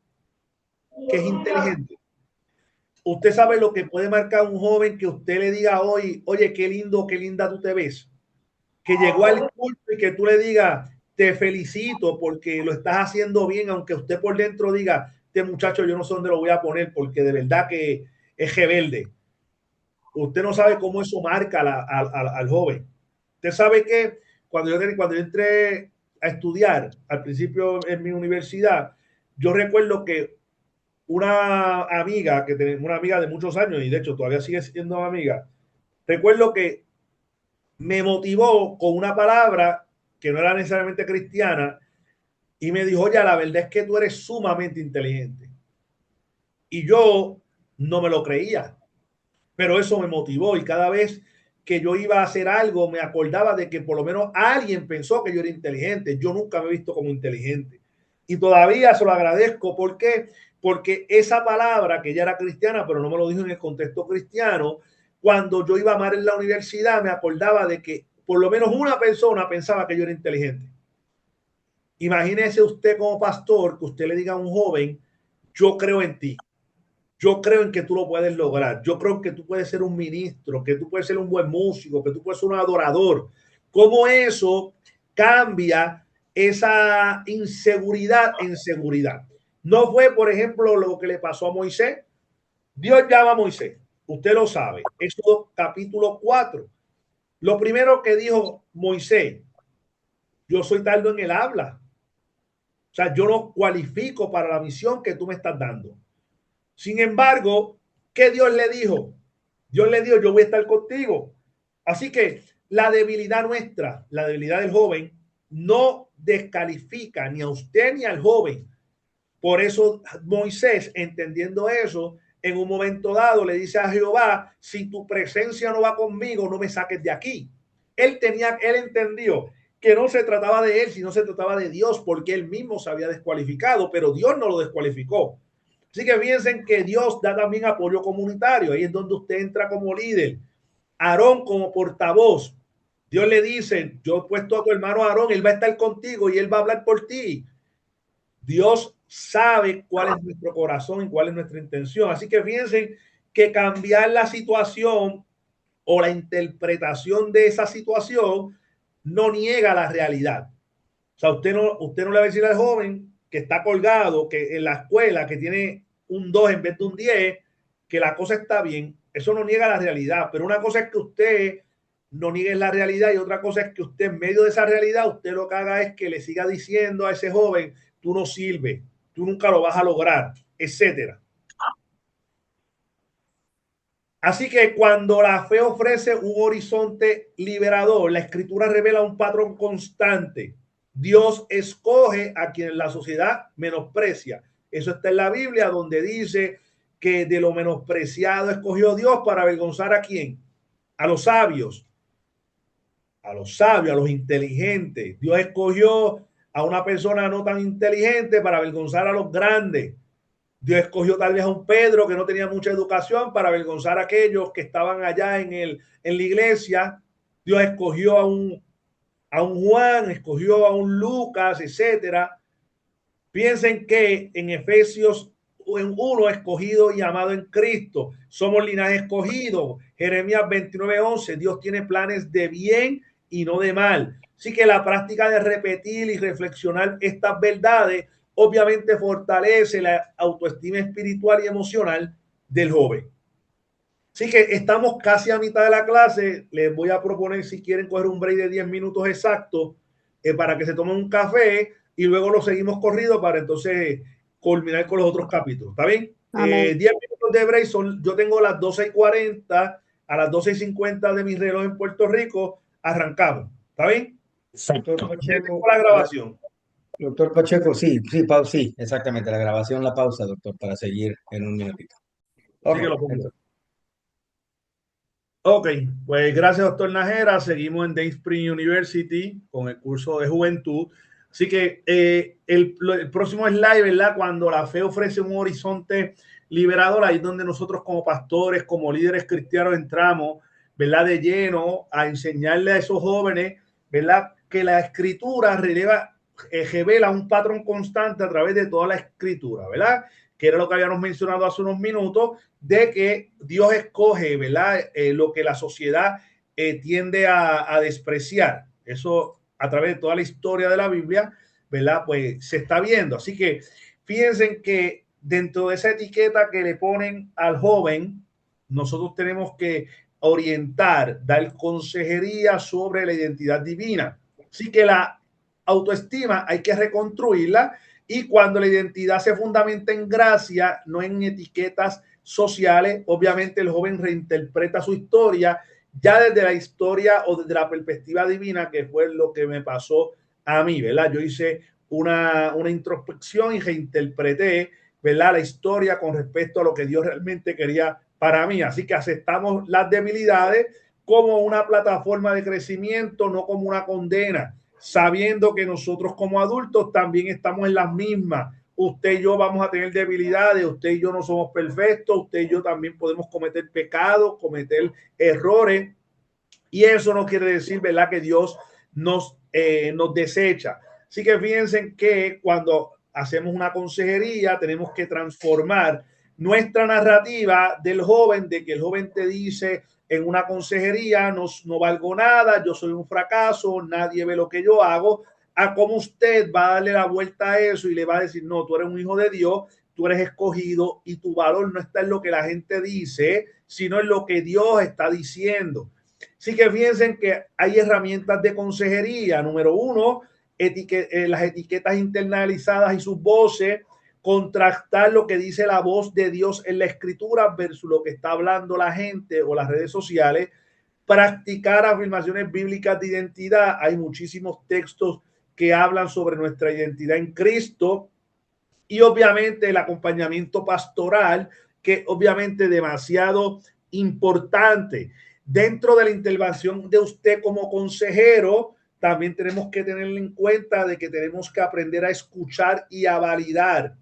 que es inteligente. Usted sabe lo que puede marcar un joven que usted le diga hoy, oye, qué lindo, qué linda tú te ves. Que llegó al culto y que tú le digas, te felicito porque lo estás haciendo bien, aunque usted por dentro diga, este muchacho yo no sé dónde lo voy a poner porque de verdad que es rebelde. Usted no sabe cómo eso marca al joven. Usted sabe que cuando yo entré a estudiar al principio en mi universidad, yo recuerdo que una amiga de muchos años y de hecho todavía sigue siendo amiga, recuerdo que me motivó con una palabra que no era necesariamente cristiana y me dijo, oye, la verdad es que tú eres sumamente inteligente. Y yo no me lo creía, pero eso me motivó y cada vez que yo iba a hacer algo me acordaba de que por lo menos alguien pensó que yo era inteligente. Yo nunca me he visto como inteligente y todavía se lo agradezco. ¿Por qué? Porque esa palabra, que ella era cristiana, pero no me lo dijo en el contexto cristiano, cuando yo iba a amar en la universidad me acordaba de que por lo menos una persona pensaba que yo era inteligente. Imagínese usted como pastor que usted le diga a un joven, yo creo en ti, yo creo en que tú lo puedes lograr. Yo creo que tú puedes ser un ministro, que tú puedes ser un buen músico, que tú puedes ser un adorador. ¿Cómo eso cambia esa inseguridad en seguridad? No fue, por ejemplo, lo que le pasó a Moisés. Dios llama a Moisés. Usted lo sabe. Éxodo capítulo 4. Lo primero que dijo Moisés, yo soy tardo en el habla. O sea, yo no cualifico para la misión que tú me estás dando. Sin embargo, ¿qué Dios le dijo? Dios le dijo, yo voy a estar contigo. Así que la debilidad nuestra, la debilidad del joven, no descalifica ni a usted ni al joven. Por eso Moisés, entendiendo eso, en un momento dado le dice a Jehová, si tu presencia no va conmigo, no me saques de aquí. Él entendió que no se trataba de él, sino se trataba de Dios, porque él mismo se había descualificado, pero Dios no lo descualificó. Así que fíjense que Dios da también apoyo comunitario. Ahí es donde usted entra como líder. Aarón como portavoz. Dios le dice, yo he puesto a tu hermano Aarón, él va a estar contigo y él va a hablar por ti. Dios sabe cuál es nuestro corazón y cuál es nuestra intención. Así que fíjense que cambiar la situación o la interpretación de esa situación no niega la realidad. O sea, usted no le va a decir al joven que está colgado, que en la escuela, que tiene un 2 en vez de un 10, que la cosa está bien. Eso no niega la realidad. Pero una cosa es que usted no niegue la realidad y otra cosa es que usted en medio de esa realidad, usted lo que haga es que le siga diciendo a ese joven, tú no sirves, tú nunca lo vas a lograr, etcétera. Así que cuando la fe ofrece un horizonte liberador, la escritura revela un patrón constante. Dios escoge a quien la sociedad menosprecia. Eso está en la Biblia, donde dice que de lo menospreciado escogió Dios para avergonzar a quién, a los sabios, a los inteligentes. Dios escogió a una persona no tan inteligente para avergonzar a los grandes. Dios escogió tal vez a un Pedro que no tenía mucha educación para avergonzar a aquellos que estaban allá en la iglesia. Dios escogió a un Juan, escogió a un Lucas, etcétera. Piensen que en Efesios 1, escogido y amado en Cristo, somos linaje escogido. Jeremías 29:11, Dios tiene planes de bien y no de mal. Así que la práctica de repetir y reflexionar estas verdades obviamente fortalece la autoestima espiritual y emocional del joven. Así que estamos casi a mitad de la clase. Les voy a proponer si quieren coger un break de 10 minutos exactos para que se tomen un café y luego lo seguimos corrido para entonces culminar con los otros capítulos. ¿Está bien? 10 minutos de break yo tengo las 12:40, a las 12:50 de mi reloj en Puerto Rico, arrancamos. ¿Está bien? Doctor Pacheco, la grabación. Doctor Pacheco, sí, exactamente, la grabación, la pausa, doctor, para seguir en un minutito. Okay. Ok, pues gracias, doctor Najera. Seguimos en Dayspring University con el curso de juventud. Así que el próximo slide, ¿verdad? Cuando la fe ofrece un horizonte liberador, ahí es donde nosotros como pastores, como líderes cristianos entramos, ¿verdad? De lleno a enseñarle a esos jóvenes, ¿verdad? Que la escritura revela un patrón constante a través de toda la escritura, ¿verdad? Que era lo que habíamos mencionado hace unos minutos, de que Dios escoge, ¿verdad? Lo que la sociedad tiende a despreciar. Eso a través de toda la historia de la Biblia, ¿verdad? Pues se está viendo. Así que fíjense que dentro de esa etiqueta que le ponen al joven, nosotros tenemos que orientar, dar consejería sobre la identidad divina. Así que la autoestima hay que reconstruirla, y cuando la identidad se fundamenta en gracia, no en etiquetas sociales, obviamente el joven reinterpreta su historia ya desde la historia o desde la perspectiva divina, que fue lo que me pasó a mí, ¿verdad? Yo hice una introspección y reinterpreté, ¿verdad?, la historia con respecto a lo que Dios realmente quería para mí. Así que aceptamos las debilidades como una plataforma de crecimiento, no como una condena, sabiendo que nosotros como adultos también estamos en las mismas. Usted y yo vamos a tener debilidades, usted y yo no somos perfectos, usted y yo también podemos cometer pecados, cometer errores, y eso no quiere decir, ¿verdad?, que Dios nos desecha. Así que fíjense que cuando hacemos una consejería tenemos que transformar nuestra narrativa del joven, de que el joven te dice en una consejería, no valgo nada, yo soy un fracaso, nadie ve lo que yo hago, a cómo usted va a darle la vuelta a eso y le va a decir, no, tú eres un hijo de Dios, tú eres escogido y tu valor no está en lo que la gente dice, sino en lo que Dios está diciendo. Así que fíjense que hay herramientas de consejería. Número uno, las etiquetas internalizadas y sus voces, contrastar lo que dice la voz de Dios en la escritura versus lo que está hablando la gente o las redes sociales, practicar afirmaciones bíblicas de identidad. Hay muchísimos textos que hablan sobre nuestra identidad en Cristo y obviamente el acompañamiento pastoral, que obviamente es demasiado importante. Dentro de la intervención de usted como consejero, también tenemos que tener en cuenta de que tenemos que aprender a escuchar y a validar.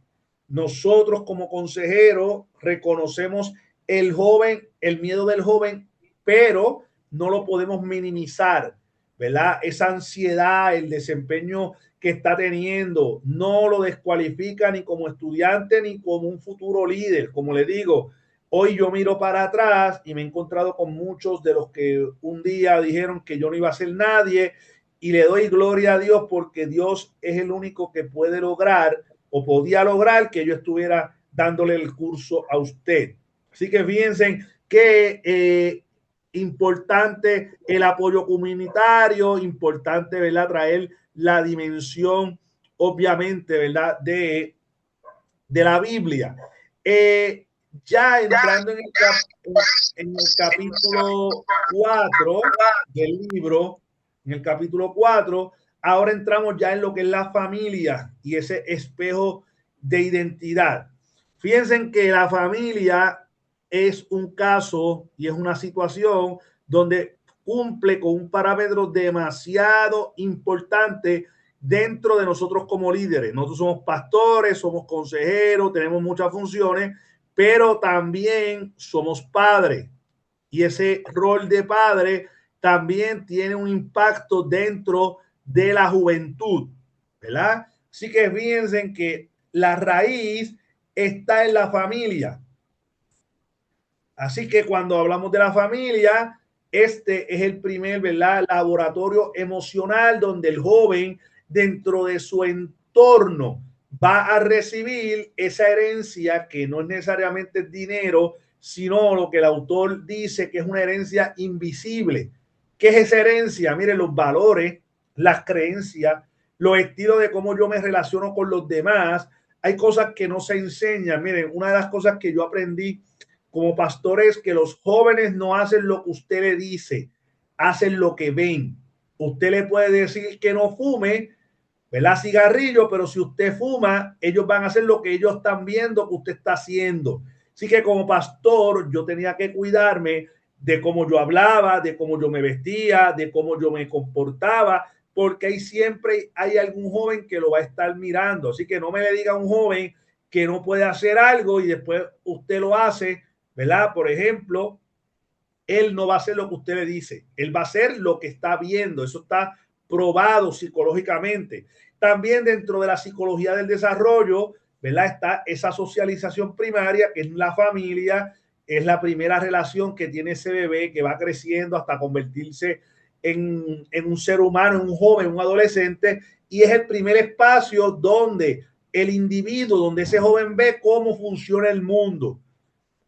Nosotros como consejeros reconocemos el joven, el miedo del joven, pero no lo podemos minimizar, ¿verdad? Esa ansiedad, el desempeño que está teniendo, no lo descualifica ni como estudiante ni como un futuro líder. Como le digo, hoy yo miro para atrás y me he encontrado con muchos de los que un día dijeron que yo no iba a ser nadie, y le doy gloria a Dios porque Dios es el único que puede lograr o podía lograr que yo estuviera dándole el curso a usted. Así que fíjense que importante el apoyo comunitario, importante, ¿verdad? Traer la dimensión, obviamente, ¿verdad? De la Biblia. Ya entrando en el capítulo 4 del libro, en el capítulo 4, ahora entramos ya en lo que es la familia y ese espejo de identidad. Fíjense que la familia es un caso y es una situación donde cumple con un parámetro demasiado importante dentro de nosotros como líderes. Nosotros somos pastores, somos consejeros, tenemos muchas funciones, pero también somos padres. Y ese rol de padre también tiene un impacto dentro de la juventud, ¿verdad? Así que fíjense que la raíz está en la familia. Así que cuando hablamos de la familia, este es el primer, ¿verdad?, laboratorio emocional donde el joven dentro de su entorno va a recibir esa herencia que no es necesariamente dinero, sino lo que el autor dice que es una herencia invisible. ¿Qué es esa herencia? Miren, los valores, las creencias, los estilos de cómo yo me relaciono con los demás. Hay cosas que no se enseñan. Miren, una de las cosas que yo aprendí como pastor es que los jóvenes no hacen lo que usted le dice, hacen lo que ven. Usted le puede decir que no fume, ¿verdad?, cigarrillo, pero si usted fuma, ellos van a hacer lo que ellos están viendo que usted está haciendo. Así que como pastor, yo tenía que cuidarme de cómo yo hablaba, de cómo yo me vestía, de cómo yo me comportaba, porque ahí siempre hay algún joven que lo va a estar mirando. Así que no me le diga a un joven que no puede hacer algo y después usted lo hace, ¿verdad? Por ejemplo, él no va a hacer lo que usted le dice, él va a hacer lo que está viendo. Eso está probado psicológicamente. También dentro de la psicología del desarrollo, ¿verdad?, está esa socialización primaria, que es la familia, es la primera relación que tiene ese bebé que va creciendo hasta convertirse en un ser humano, en un joven, un adolescente, y es el primer espacio donde el individuo, donde ese joven ve cómo funciona el mundo,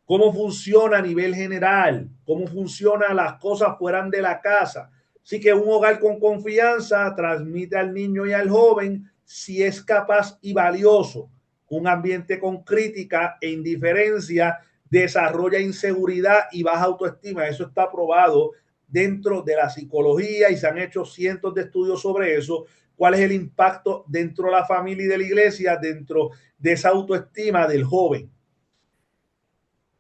cómo funciona a nivel general, cómo funcionan las cosas fuera de la casa. Así que un hogar con confianza transmite al niño y al joven si es capaz y valioso. Un ambiente con crítica e indiferencia desarrolla inseguridad y baja autoestima. Eso está probado dentro de la psicología y se han hecho cientos de estudios sobre eso. ¿Cuál es el impacto dentro de la familia y de la iglesia dentro de esa autoestima del joven?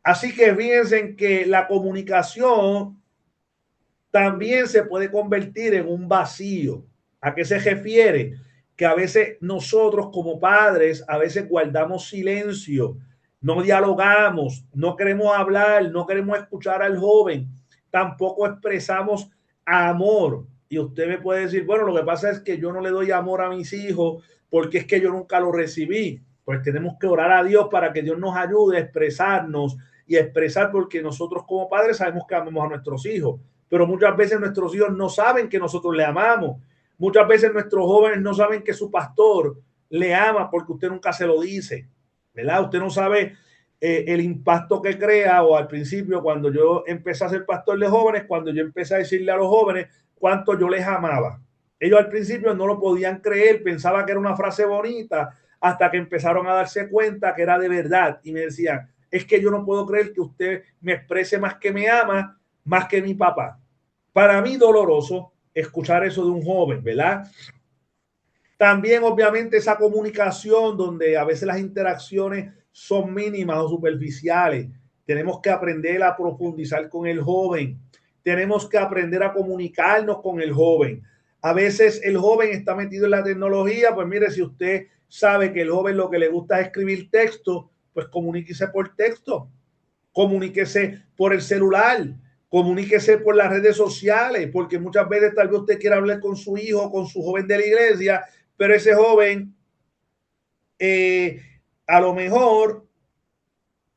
Así que fíjense que la comunicación también se puede convertir en un vacío. ¿A qué se refiere? Que a veces nosotros como padres, a veces guardamos silencio, no dialogamos, no queremos hablar, no queremos escuchar al joven, tampoco expresamos amor. Y usted me puede decir, bueno, lo que pasa es que yo no le doy amor a mis hijos porque es que yo nunca lo recibí. pues tenemos que orar a Dios para que Dios nos ayude a expresarnos y a expresar, porque nosotros como padres sabemos que amamos a nuestros hijos, pero muchas veces nuestros hijos no saben que nosotros le amamos. Muchas veces nuestros jóvenes no saben que su pastor le ama porque usted nunca se lo dice, ¿verdad? Usted no sabe el impacto que crea. O al principio, cuando yo empecé a ser pastor de jóvenes, cuando yo empecé a decirle a los jóvenes cuánto yo les amaba, ellos al principio no lo podían creer, pensaban que era una frase bonita, hasta que empezaron a darse cuenta que era de verdad y me decían, es que yo no puedo creer que usted me exprese más que me ama, más que mi papá. Para mí doloroso escuchar eso de un joven, ¿verdad? También obviamente esa comunicación donde a veces las interacciones son mínimas o superficiales. Tenemos que aprender a profundizar con el joven. Tenemos que aprender a comunicarnos con el joven. A veces el joven está metido en la tecnología, pues mire, si usted sabe que el joven lo que le gusta es escribir texto, pues comuníquese por texto, comuníquese por el celular, comuníquese por las redes sociales, porque muchas veces tal vez usted quiera hablar con su hijo, con su joven de la iglesia, pero ese joven a lo mejor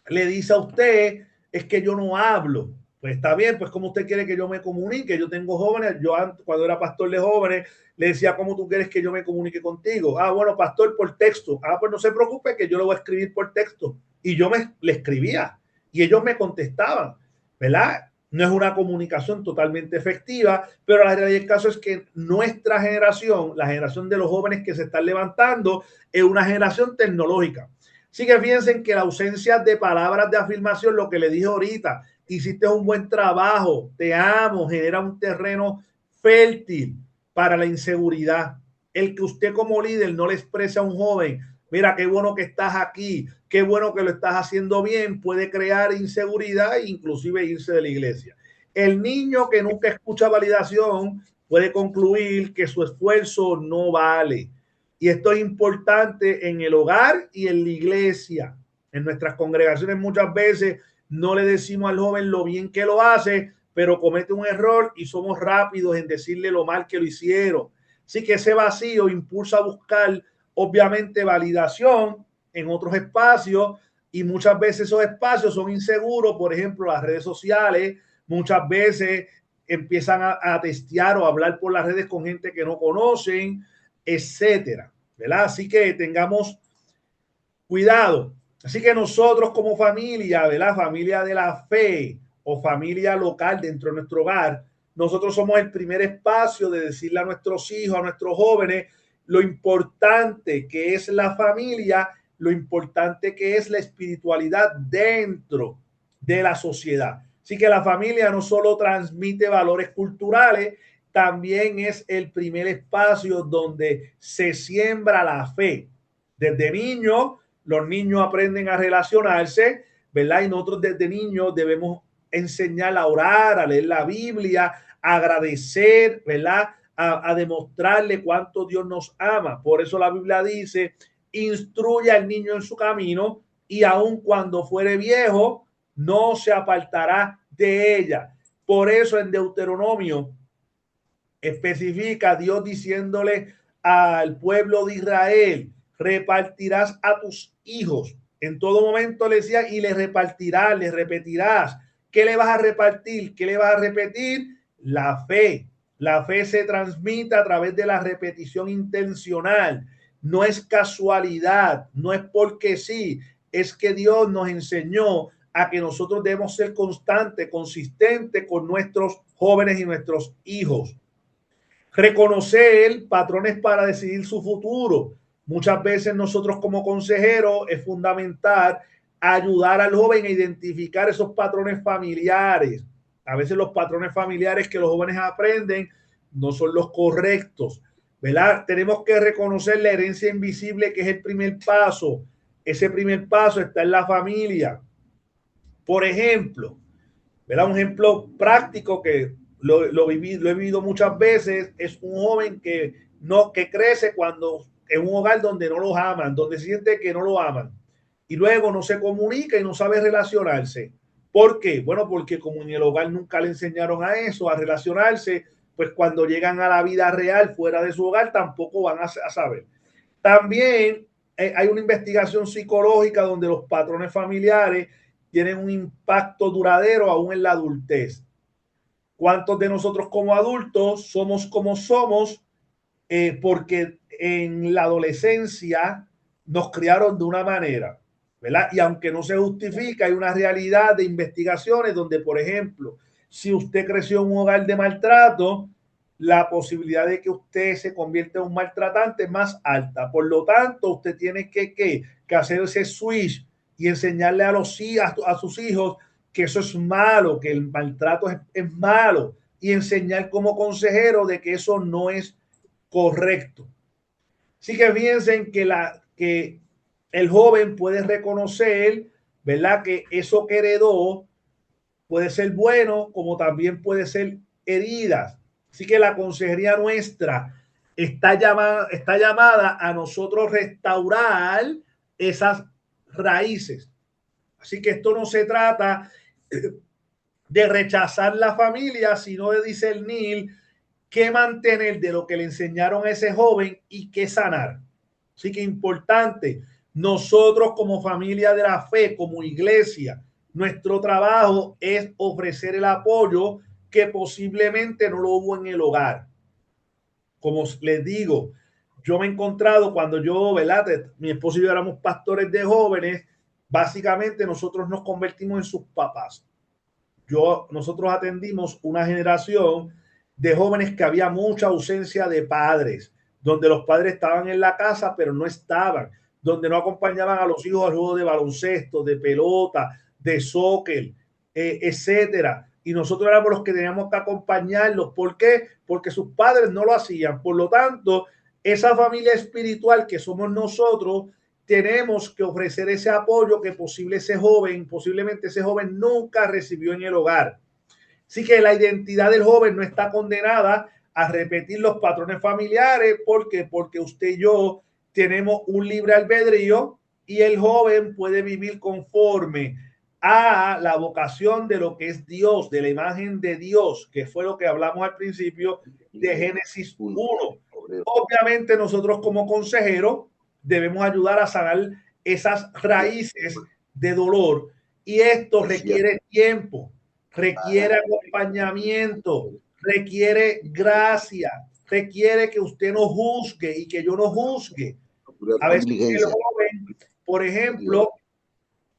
le dice a usted, es que yo no hablo. Pues está bien, pues ¿cómo usted quiere que yo me comunique? Yo tengo jóvenes, yo cuando era pastor de jóvenes, le decía, ¿cómo tú quieres que yo me comunique contigo? Ah, bueno, pastor, por texto. Ah, pues no se preocupe que yo lo voy a escribir por texto. Y yo le escribía y ellos me contestaban, ¿verdad? No es una comunicación totalmente efectiva, pero la realidad del caso es que nuestra generación, la generación de los jóvenes que se están levantando, es una generación tecnológica. Así que fíjense que la ausencia de palabras de afirmación, lo que le dije ahorita, hiciste un buen trabajo, te amo, genera un terreno fértil para la inseguridad. El que usted como líder no le exprese a un joven, mira qué bueno que estás aquí, qué bueno que lo estás haciendo bien, puede crear inseguridad e inclusive irse de la iglesia. El niño que nunca escucha validación puede concluir que su esfuerzo no vale. Y esto es importante en el hogar y en la iglesia. En nuestras congregaciones muchas veces no le decimos al joven lo bien que lo hace, pero comete un error y somos rápidos en decirle lo mal que lo hicieron. Así que ese vacío impulsa a buscar, obviamente, validación en otros espacios, y muchas veces esos espacios son inseguros. Por ejemplo, las redes sociales muchas veces empiezan a testear o a hablar por las redes con gente que no conocen, etcétera, ¿verdad? Así que tengamos cuidado. Así que nosotros como familia, ¿verdad? Familia de la fe o familia local dentro de nuestro hogar, nosotros somos el primer espacio de decirle a nuestros hijos, a nuestros jóvenes, lo importante que es la familia, lo importante que es la espiritualidad dentro de la sociedad. Así que la familia no solo transmite valores culturales, también es el primer espacio donde se siembra la fe. Desde niños, los niños aprenden a relacionarse, ¿verdad? Y nosotros desde niños debemos enseñar a orar, a leer la Biblia, a agradecer, ¿verdad? A demostrarle cuánto Dios nos ama. Por eso la Biblia dice, instruye al niño en su camino y aun cuando fuere viejo, no se apartará de ella. Por eso en Deuteronomio especifica Dios diciéndole al pueblo de Israel, repartirás a tus hijos. En todo momento le decía, y le repartirás, le repetirás. ¿Qué le vas a repartir? ¿Qué le vas a repetir? La fe. La fe se transmite a través de la repetición intencional. No es casualidad, no es porque sí, es que Dios nos enseñó a que nosotros debemos ser constantes, consistentes con nuestros jóvenes y nuestros hijos. Reconocer patrones para decidir su futuro. Muchas veces nosotros como consejeros es fundamental ayudar al joven a identificar esos patrones familiares. A veces los patrones familiares que los jóvenes aprenden no son los correctos, ¿verdad? Tenemos que reconocer la herencia invisible, que es el primer paso. Ese primer paso está en la familia. Por ejemplo, ¿verdad? Un ejemplo práctico que lo he vivido muchas veces, es un joven que crece cuando en un hogar donde no los aman, donde siente que no lo aman, y luego no se comunica y no sabe relacionarse. ¿Por qué? Bueno, porque como en el hogar nunca le enseñaron a eso, a relacionarse, pues cuando llegan a la vida real fuera de su hogar tampoco van a saber. También hay una investigación psicológica donde los patrones familiares tienen un impacto duradero aún en la adultez. ¿Cuántos de nosotros como adultos somos como somos? Porque en la adolescencia nos criaron de una manera, ¿verdad? Y aunque no se justifica, hay una realidad de investigaciones donde, por ejemplo, si usted creció en un hogar de maltrato, la posibilidad de que usted se convierta en un maltratante es más alta. Por lo tanto, usted tiene que hacer ese switch y enseñarle a sus hijos que eso es malo, que el maltrato es malo, y enseñar como consejero de que eso no es correcto. Así que fíjense que el joven puede reconocer, ¿verdad? Que eso que heredó puede ser bueno, como también puede ser heridas. Así que la consejería nuestra está llamada a nosotros restaurar esas raíces. Así que esto no se trata de rechazar la familia, sino de discernir qué mantener de lo que le enseñaron a ese joven y qué sanar. Así que importante, nosotros como familia de la fe, como iglesia, nuestro trabajo es ofrecer el apoyo que posiblemente no lo hubo en el hogar. Como les digo, yo me he encontrado cuando yo, ¿verdad? Mi esposo y yo éramos pastores de jóvenes, básicamente nosotros nos convertimos en sus papás. Nosotros atendimos una generación de jóvenes que había mucha ausencia de padres, donde los padres estaban en la casa, pero no estaban, donde no acompañaban a los hijos al juego de baloncesto, de pelota, de soccer, etcétera. Y nosotros éramos los que teníamos que acompañarlos. ¿Por qué? Porque sus padres no lo hacían. Por lo tanto, esa familia espiritual que somos nosotros, tenemos que ofrecer ese apoyo que posiblemente ese joven nunca recibió en el hogar. Así que la identidad del joven no está condenada a repetir los patrones familiares. ¿Por qué? Porque usted y yo tenemos un libre albedrío y el joven puede vivir conforme a la vocación de lo que es Dios, de la imagen de Dios, que fue lo que hablamos al principio de Génesis 1. Obviamente nosotros como consejeros debemos ayudar a sanar esas raíces de dolor, y esto requiere tiempo, requiere acompañamiento, requiere gracia, requiere que usted no juzgue y que yo no juzgue. A veces el joven, por ejemplo,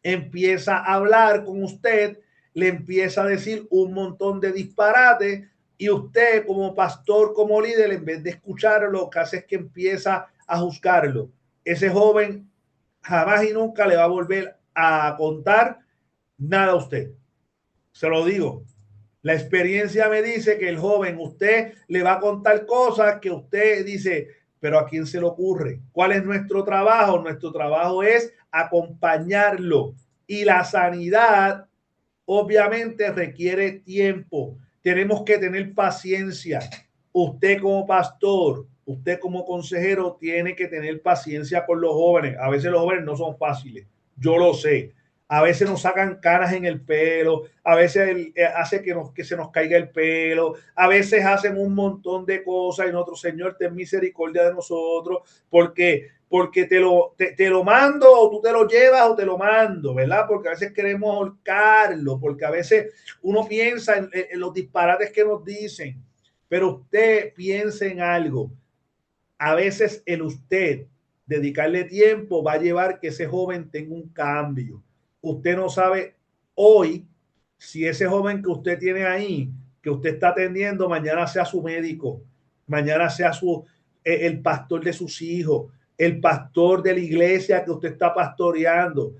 empieza a hablar con usted, le empieza a decir un montón de disparates, y usted como pastor, como líder, en vez de escucharlo, lo que hace es que empieza a juzgarlo. Ese joven jamás y nunca le va a volver a contar nada a usted. Se lo digo. La experiencia me dice que el joven, usted le va a contar cosas que usted dice, pero ¿a quién se le ocurre? ¿Cuál es nuestro trabajo? Nuestro trabajo es acompañarlo. Y la sanidad obviamente requiere tiempo. Tenemos que tener paciencia. Usted como pastor, usted como consejero tiene que tener paciencia con los jóvenes. A veces los jóvenes no son fáciles. Yo lo sé. A veces nos sacan canas en el pelo, a veces hace que se nos caiga el pelo, a veces hacen un montón de cosas y nosotros, Señor, ten misericordia de nosotros, porque te lo mando, o tú te lo llevas o te lo mando, ¿verdad? Porque a veces queremos ahorcarlo, porque a veces uno piensa en los disparates que nos dicen, pero usted piense en algo. A veces el usted dedicarle tiempo va a llevar que ese joven tenga un cambio. Usted no sabe hoy si ese joven que usted tiene ahí, que usted está atendiendo, mañana sea su médico, mañana sea el pastor de sus hijos, el pastor de la iglesia que usted está pastoreando.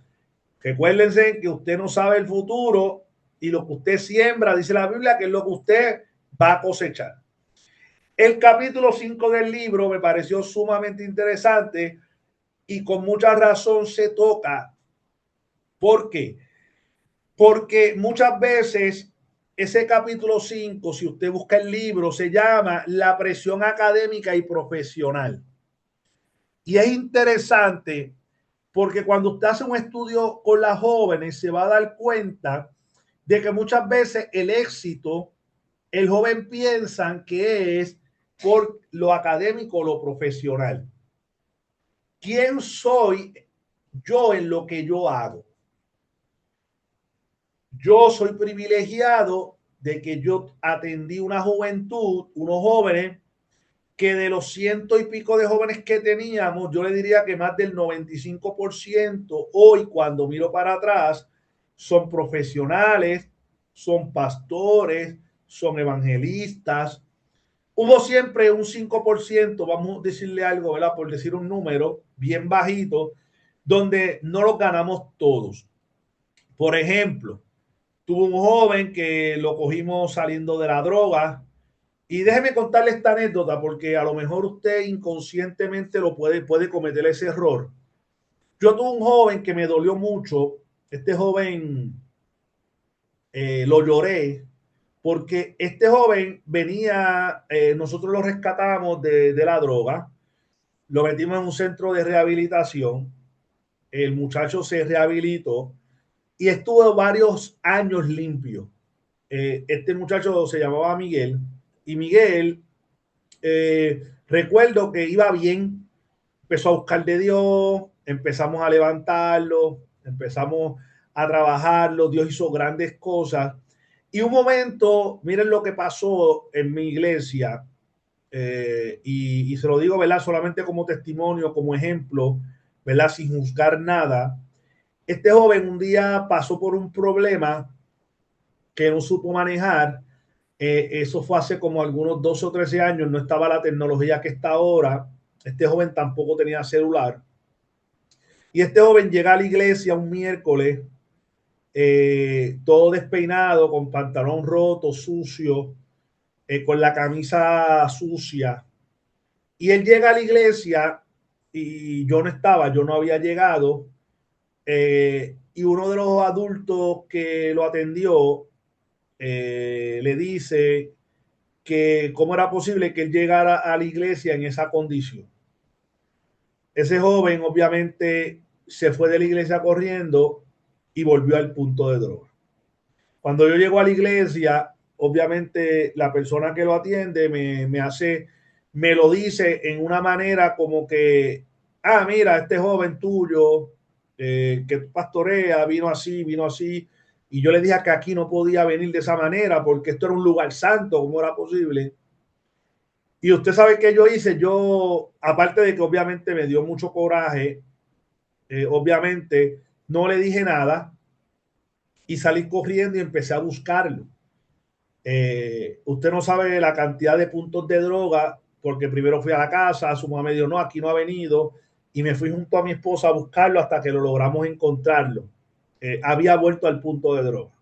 Recuérdense que usted no sabe el futuro, y lo que usted siembra, dice la Biblia, que es lo que usted va a cosechar. El capítulo 5 del libro me pareció sumamente interesante y con mucha razón se toca. ¿Por qué? Porque muchas veces ese capítulo 5, si usted busca el libro, se llama La presión académica y profesional. Y es interesante porque cuando usted hace un estudio con las jóvenes, se va a dar cuenta de que muchas veces el éxito, el joven piensa que es por lo académico o lo profesional. ¿Quién soy yo en lo que yo hago? Yo soy privilegiado de que yo atendí una juventud, unos jóvenes, que de los ciento y pico de jóvenes que teníamos, yo le diría que más del 95% hoy, cuando miro para atrás, son profesionales, son pastores, son evangelistas. Hubo siempre un 5%, vamos a decirle algo, ¿verdad? Por decir un número bien bajito, donde no lo ganamos todos. Por ejemplo, tuvo un joven que lo cogimos saliendo de la droga. Y déjeme contarle esta anécdota porque a lo mejor usted inconscientemente lo puede cometer ese error. Yo tuve un joven que me dolió mucho. Este joven lo lloré porque este joven venía, nosotros lo rescatamos de la droga, lo metimos en un centro de rehabilitación. El muchacho se rehabilitó y estuvo varios años limpio. Este muchacho se llamaba Miguel y Miguel, recuerdo que iba bien, empezó a buscar de Dios, empezamos a levantarlo, empezamos a trabajarlo, Dios hizo grandes cosas. Y un momento, miren lo que pasó en mi iglesia, y se lo digo, ¿verdad? Solamente como testimonio, como ejemplo, ¿verdad? Sin juzgar nada. Este joven un día pasó por un problema que no supo manejar. Eso fue hace como algunos 12 o 13 años, no estaba la tecnología que está ahora. Este joven tampoco tenía celular. Y este joven llega a la iglesia un miércoles, todo despeinado, con pantalón roto, sucio, con la camisa sucia. Y él llega a la iglesia y yo no estaba, yo no había llegado. Y uno de los adultos que lo atendió le dice que cómo era posible que él llegara a la iglesia en esa condición. Ese joven obviamente se fue de la iglesia corriendo y volvió al punto de droga. Cuando yo llego a la iglesia, obviamente la persona que lo atiende me lo dice en una manera como que, mira, este joven tuyo que pastorea vino así. Y yo le dije que aquí no podía venir de esa manera porque esto era un lugar santo, ¿cómo era posible? Y usted sabe que yo hice, yo, aparte de que obviamente me dio mucho coraje, obviamente no le dije nada y salí corriendo y empecé a buscarlo. Usted no sabe la cantidad de puntos de droga, porque primero fui a la casa, su mamá me dijo, no, aquí no ha venido, y me fui junto a mi esposa a buscarlo hasta que lo logramos encontrarlo. Había vuelto al punto de droga.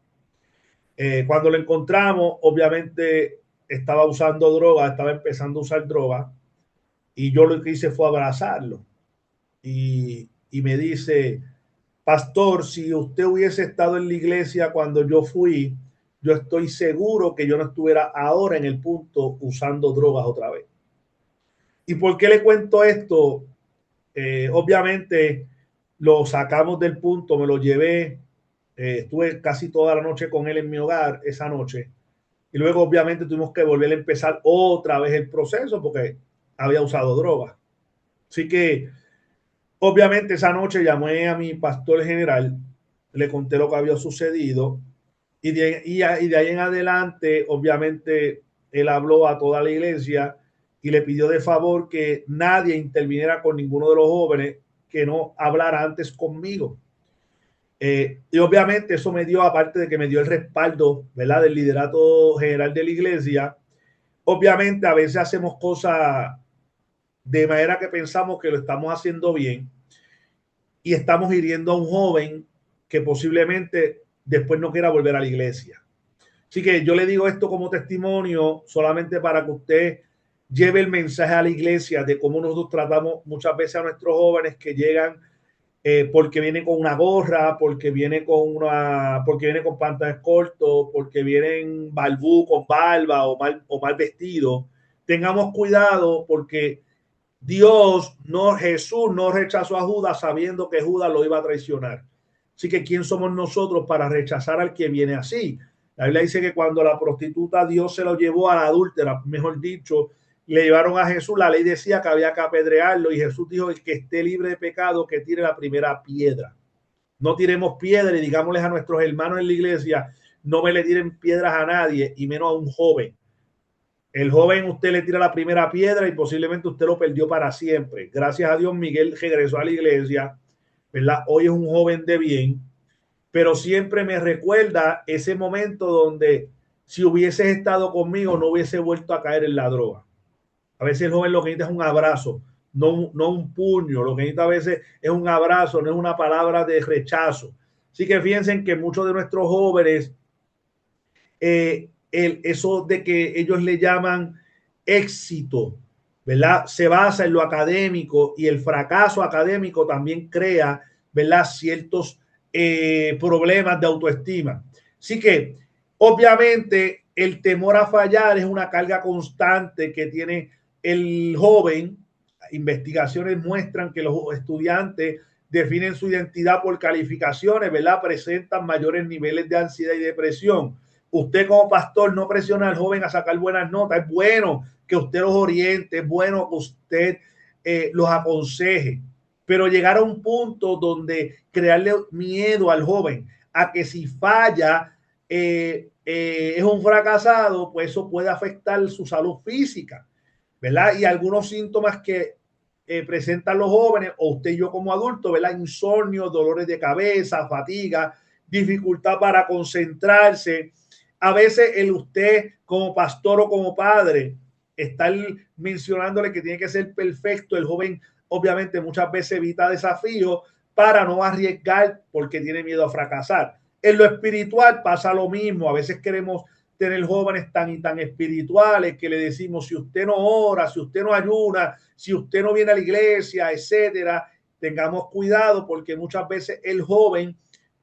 Cuando lo encontramos, obviamente estaba usando droga, estaba empezando a usar droga, y yo lo que hice fue abrazarlo. Y me dice, pastor, si usted hubiese estado en la iglesia cuando yo fui, yo estoy seguro que yo no estuviera ahora en el punto usando drogas otra vez. ¿Y por qué le cuento esto? Obviamente lo sacamos del punto, me lo llevé, estuve casi toda la noche con él en mi hogar esa noche. Y luego obviamente tuvimos que volver a empezar otra vez el proceso porque había usado drogas. Así que obviamente esa noche llamé a mi pastor general, le conté lo que había sucedido y de ahí en adelante obviamente él habló a toda la iglesia y le pidió de favor que nadie interviniera con ninguno de los jóvenes, que no hablara antes conmigo. Y obviamente eso me dio, aparte de que me dio el respaldo, ¿verdad?, del liderato general de la iglesia. Obviamente a veces hacemos cosas de manera que pensamos que lo estamos haciendo bien y estamos hiriendo a un joven que posiblemente después no quiera volver a la iglesia. Así que yo le digo esto como testimonio solamente para que usted lleve el mensaje a la iglesia de cómo nosotros tratamos muchas veces a nuestros jóvenes que llegan porque vienen con una gorra, porque vienen con pantalones cortos, porque vienen balbú con barba o mal vestido. Tengamos cuidado porque Jesús no rechazó a Judas sabiendo que Judas lo iba a traicionar. Así que ¿quién somos nosotros para rechazar al que viene así? La Biblia dice que cuando la prostituta Dios se lo llevó a la adúltera, mejor dicho, le llevaron a Jesús, la ley decía que había que apedrearlo y Jesús dijo: el que esté libre de pecado, que tire la primera piedra. No tiremos piedra y digámosles a nuestros hermanos en la iglesia: no me le tiren piedras a nadie y menos a un joven. El joven, usted le tira la primera piedra y posiblemente usted lo perdió para siempre. Gracias a Dios, Miguel regresó a la iglesia, ¿verdad? Hoy es un joven de bien, pero siempre me recuerda ese momento donde si hubieses estado conmigo no hubiese vuelto a caer en la droga. A veces el joven lo que necesita es un abrazo, no un puño. Lo que necesita a veces es un abrazo, no es una palabra de rechazo. Así que fíjense que muchos de nuestros jóvenes, eso de que ellos le llaman éxito, ¿verdad? Se basa en lo académico y el fracaso académico también crea, ¿verdad? Ciertos problemas de autoestima. Así que, obviamente, el temor a fallar es una carga constante que tiene el joven. Investigaciones muestran que los estudiantes definen su identidad por calificaciones, ¿verdad? Presentan mayores niveles de ansiedad y depresión. Usted como pastor no presiona al joven a sacar buenas notas. Es bueno que usted los oriente, es bueno que usted los aconseje, pero llegar a un punto donde crearle miedo al joven a que si falla es un fracasado, pues eso puede afectar su salud física, ¿verdad? Y algunos síntomas que presentan los jóvenes, o usted y yo como adultos, ¿verdad? Insomnio, dolores de cabeza, fatiga, dificultad para concentrarse. A veces usted como pastor o como padre estar mencionándole que tiene que ser perfecto, el joven obviamente muchas veces evita desafíos para no arriesgar porque tiene miedo a fracasar. En lo espiritual pasa lo mismo. A veces queremos tener jóvenes tan y tan espirituales que le decimos: si usted no ora, si usted no ayuna, si usted no viene a la iglesia, etcétera. Tengamos cuidado porque muchas veces el joven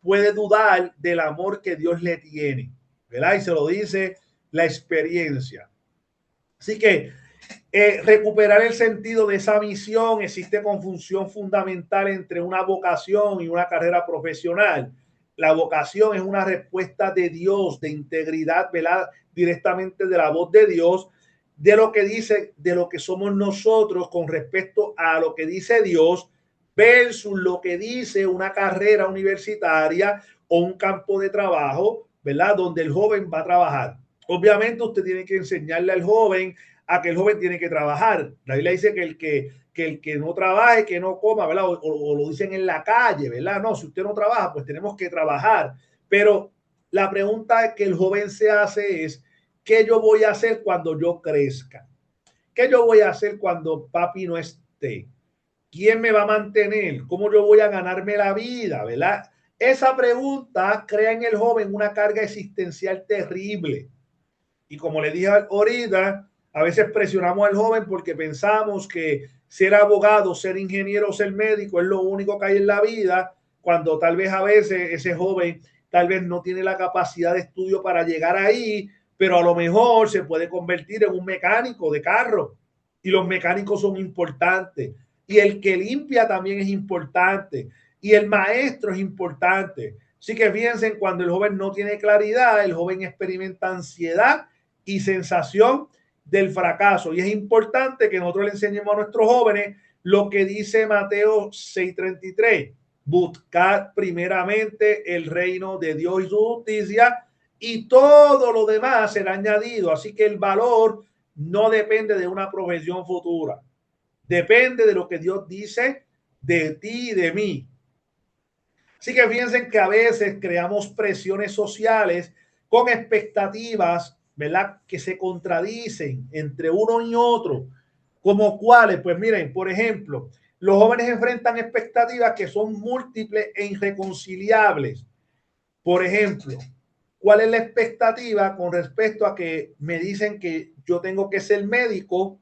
puede dudar del amor que Dios le tiene, ¿verdad? Y se lo dice la experiencia. Así que recuperar el sentido de esa misión. Existe confusión fundamental entre una vocación y una carrera profesional. La vocación es una respuesta de Dios, de integridad, ¿verdad? Directamente de la voz de Dios, de lo que dice, de lo que somos nosotros con respecto a lo que dice Dios versus lo que dice una carrera universitaria o un campo de trabajo, ¿verdad? Donde el joven va a trabajar. Obviamente usted tiene que enseñarle al joven a que el joven tiene que trabajar. La Biblia dice que el que no trabaje, que no coma, ¿verdad? O lo dicen en la calle, ¿verdad? No, si usted no trabaja, pues tenemos que trabajar. Pero la pregunta que el joven se hace es: ¿qué yo voy a hacer cuando yo crezca? ¿Qué yo voy a hacer cuando papi no esté? ¿Quién me va a mantener? ¿Cómo yo voy a ganarme la vida? ¿Verdad? Esa pregunta crea en el joven una carga existencial terrible. Y como le dije ahorita, a veces presionamos al joven porque pensamos que ser abogado, ser ingeniero, ser médico es lo único que hay en la vida, cuando tal vez a veces ese joven tal vez no tiene la capacidad de estudio para llegar ahí, pero a lo mejor se puede convertir en un mecánico de carro. Y los mecánicos son importantes. Y el que limpia también es importante. Y el maestro es importante. Así que fíjense, cuando el joven no tiene claridad, el joven experimenta ansiedad y sensación del fracaso. Y es importante que nosotros le enseñemos a nuestros jóvenes lo que dice Mateo 6:33: buscar primeramente el reino de Dios y su justicia, y todo lo demás será añadido. Así que el valor no depende de una profesión futura, depende de lo que Dios dice de ti y de mí. Así que fíjense que a veces creamos presiones sociales con expectativas, ¿verdad?, que se contradicen entre uno y otro. ¿Como cuáles? Pues miren, por ejemplo, los jóvenes enfrentan expectativas que son múltiples e irreconciliables. Por ejemplo, ¿cuál es la expectativa con respecto a que me dicen que yo tengo que ser médico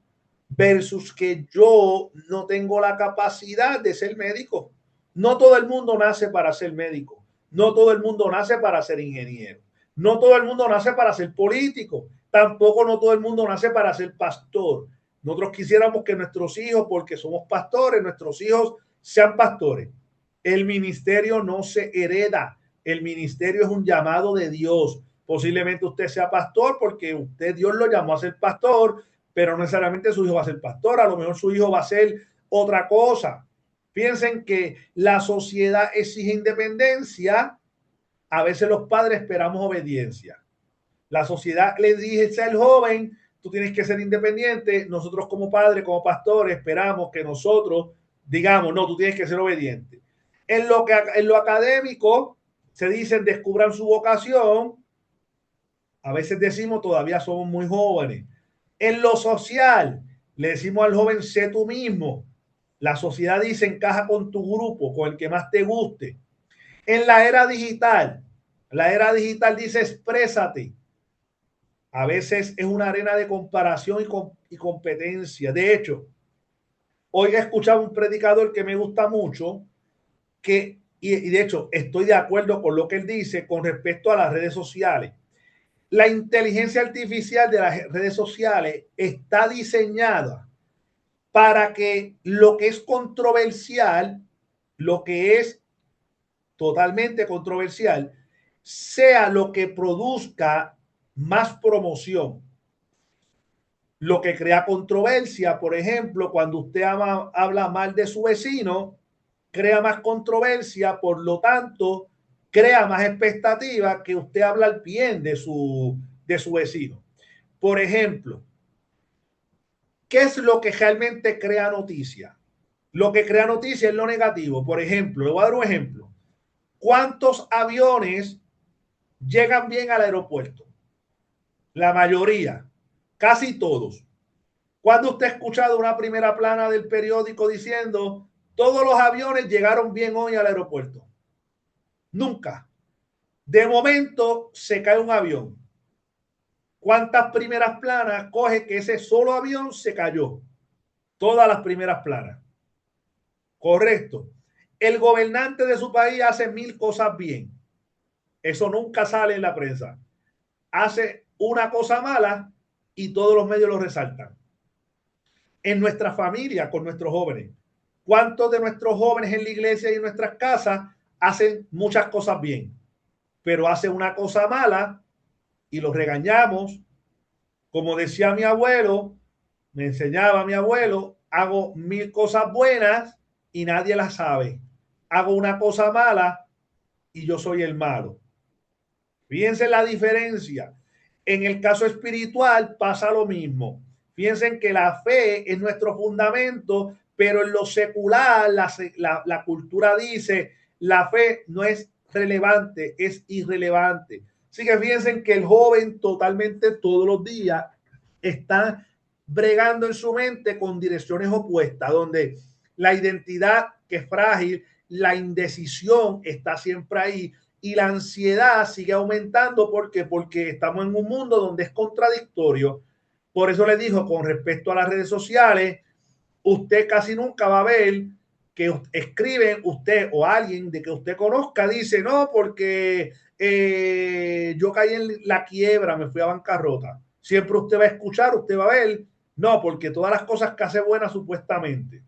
versus que yo no tengo la capacidad de ser médico? No todo el mundo nace para ser médico. No todo el mundo nace para ser ingeniero. No todo el mundo nace para ser político. Tampoco no todo el mundo nace para ser pastor. Nosotros quisiéramos que nuestros hijos, porque somos pastores, nuestros hijos sean pastores. El ministerio no se hereda. El ministerio es un llamado de Dios. Posiblemente usted sea pastor porque usted, Dios lo llamó a ser pastor, pero no necesariamente su hijo va a ser pastor, a lo mejor su hijo va a ser otra cosa. Piensen que la sociedad exige independencia, a veces los padres esperamos obediencia. La sociedad le dice al joven, tú tienes que ser independiente. Nosotros como padres, como pastores, esperamos que nosotros digamos, no, tú tienes que ser obediente. En lo académico se dicen descubran su vocación. A veces decimos todavía somos muy jóvenes. En lo social le decimos al joven sé tú mismo. La sociedad dice encaja con tu grupo, con el que más te guste. En la era digital dice exprésate. A veces es una arena de comparación y competencia. De hecho, hoy he escuchado un predicador que me gusta mucho, y de hecho estoy de acuerdo con lo que él dice con respecto a las redes sociales. La inteligencia artificial de las redes sociales está diseñada para que lo que es controversial, lo que es totalmente controversial, sea lo que produzca más promoción. Lo que crea controversia, por ejemplo, cuando usted habla mal de su vecino, crea más controversia, por lo tanto, crea más expectativa que usted habla bien de su vecino. Por ejemplo, ¿qué es lo que realmente crea noticia? Lo que crea noticia es lo negativo. Por ejemplo, le voy a dar un ejemplo. ¿Cuántos aviones llegan bien al aeropuerto? La mayoría, casi todos. ¿Cuándo usted ha escuchado una primera plana del periódico diciendo todos los aviones llegaron bien hoy al aeropuerto? Nunca. De momento se cae un avión. ¿Cuántas primeras planas coge que ese solo avión se cayó? Todas las primeras planas. Correcto. El gobernante de su país hace 1000 cosas bien. Eso nunca sale en la prensa. Hace una cosa mala y todos los medios lo resaltan. En nuestra familia, con nuestros jóvenes. ¿Cuántos de nuestros jóvenes en la iglesia y en nuestras casas hacen muchas cosas bien, pero hacen una cosa mala y los regañamos? Como decía mi abuelo, me enseñaba mi abuelo, hago 1000 cosas buenas y nadie las sabe. Hago una cosa mala y yo soy el malo. Fíjense la diferencia. En el caso espiritual pasa lo mismo. Piensen que la fe es nuestro fundamento, pero en lo secular la cultura dice la fe no es relevante, es irrelevante. Así que fíjense que el joven totalmente todos los días está bregando en su mente con direcciones opuestas, donde la identidad que es frágil, la indecisión está siempre ahí y la ansiedad sigue aumentando. ¿Por qué? Porque estamos en un mundo donde es contradictorio. Por eso le digo, con respecto a las redes sociales, usted casi nunca va a ver que escriben usted o alguien de que usted conozca, dice, no, porque yo caí en la quiebra, me fui a bancarrota. Siempre usted va a escuchar, usted va a ver, no, porque todas las cosas que hace buenas supuestamente.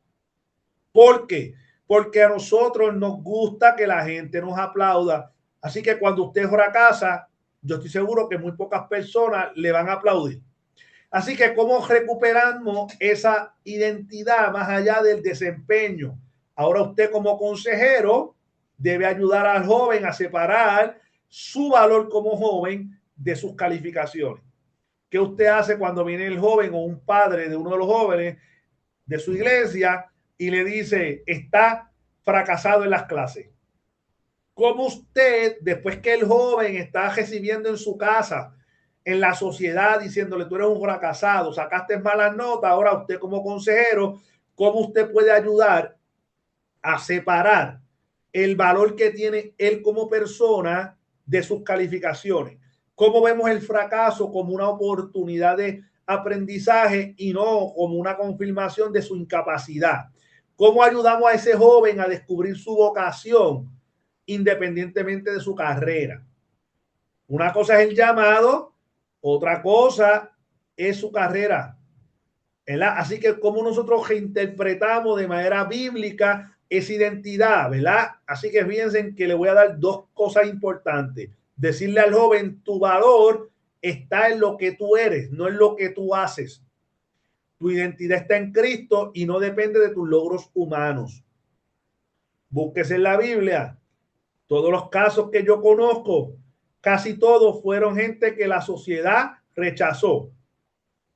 ¿Por qué? Porque a nosotros nos gusta que la gente nos aplauda. Así que cuando usted fracasa, yo estoy seguro que muy pocas personas le van a aplaudir. Así que ¿cómo recuperamos esa identidad más allá del desempeño? Ahora usted como consejero debe ayudar al joven a separar su valor como joven de sus calificaciones. ¿Qué usted hace cuando viene el joven o un padre de uno de los jóvenes de su iglesia y le dice está fracasado en las clases? ¿Cómo usted, después que el joven está recibiendo en su casa, en la sociedad, diciéndole tú eres un fracasado, sacaste malas notas, ahora usted como consejero, cómo usted puede ayudar a separar el valor que tiene él como persona de sus calificaciones? ¿Cómo vemos el fracaso como una oportunidad de aprendizaje y no como una confirmación de su incapacidad? ¿Cómo ayudamos a ese joven a descubrir su vocación independientemente de su carrera? Una cosa es el llamado, otra cosa es su carrera, ¿verdad? Así que como nosotros reinterpretamos de manera bíblica esa identidad, ¿verdad? Así que fíjense que le voy a dar dos cosas importantes. Decirle al joven, tu valor está en lo que tú eres, no en lo que tú haces. Tu identidad está en Cristo y no depende de tus logros humanos. Búsquese en la Biblia. Todos los casos que yo conozco, casi todos fueron gente que la sociedad rechazó.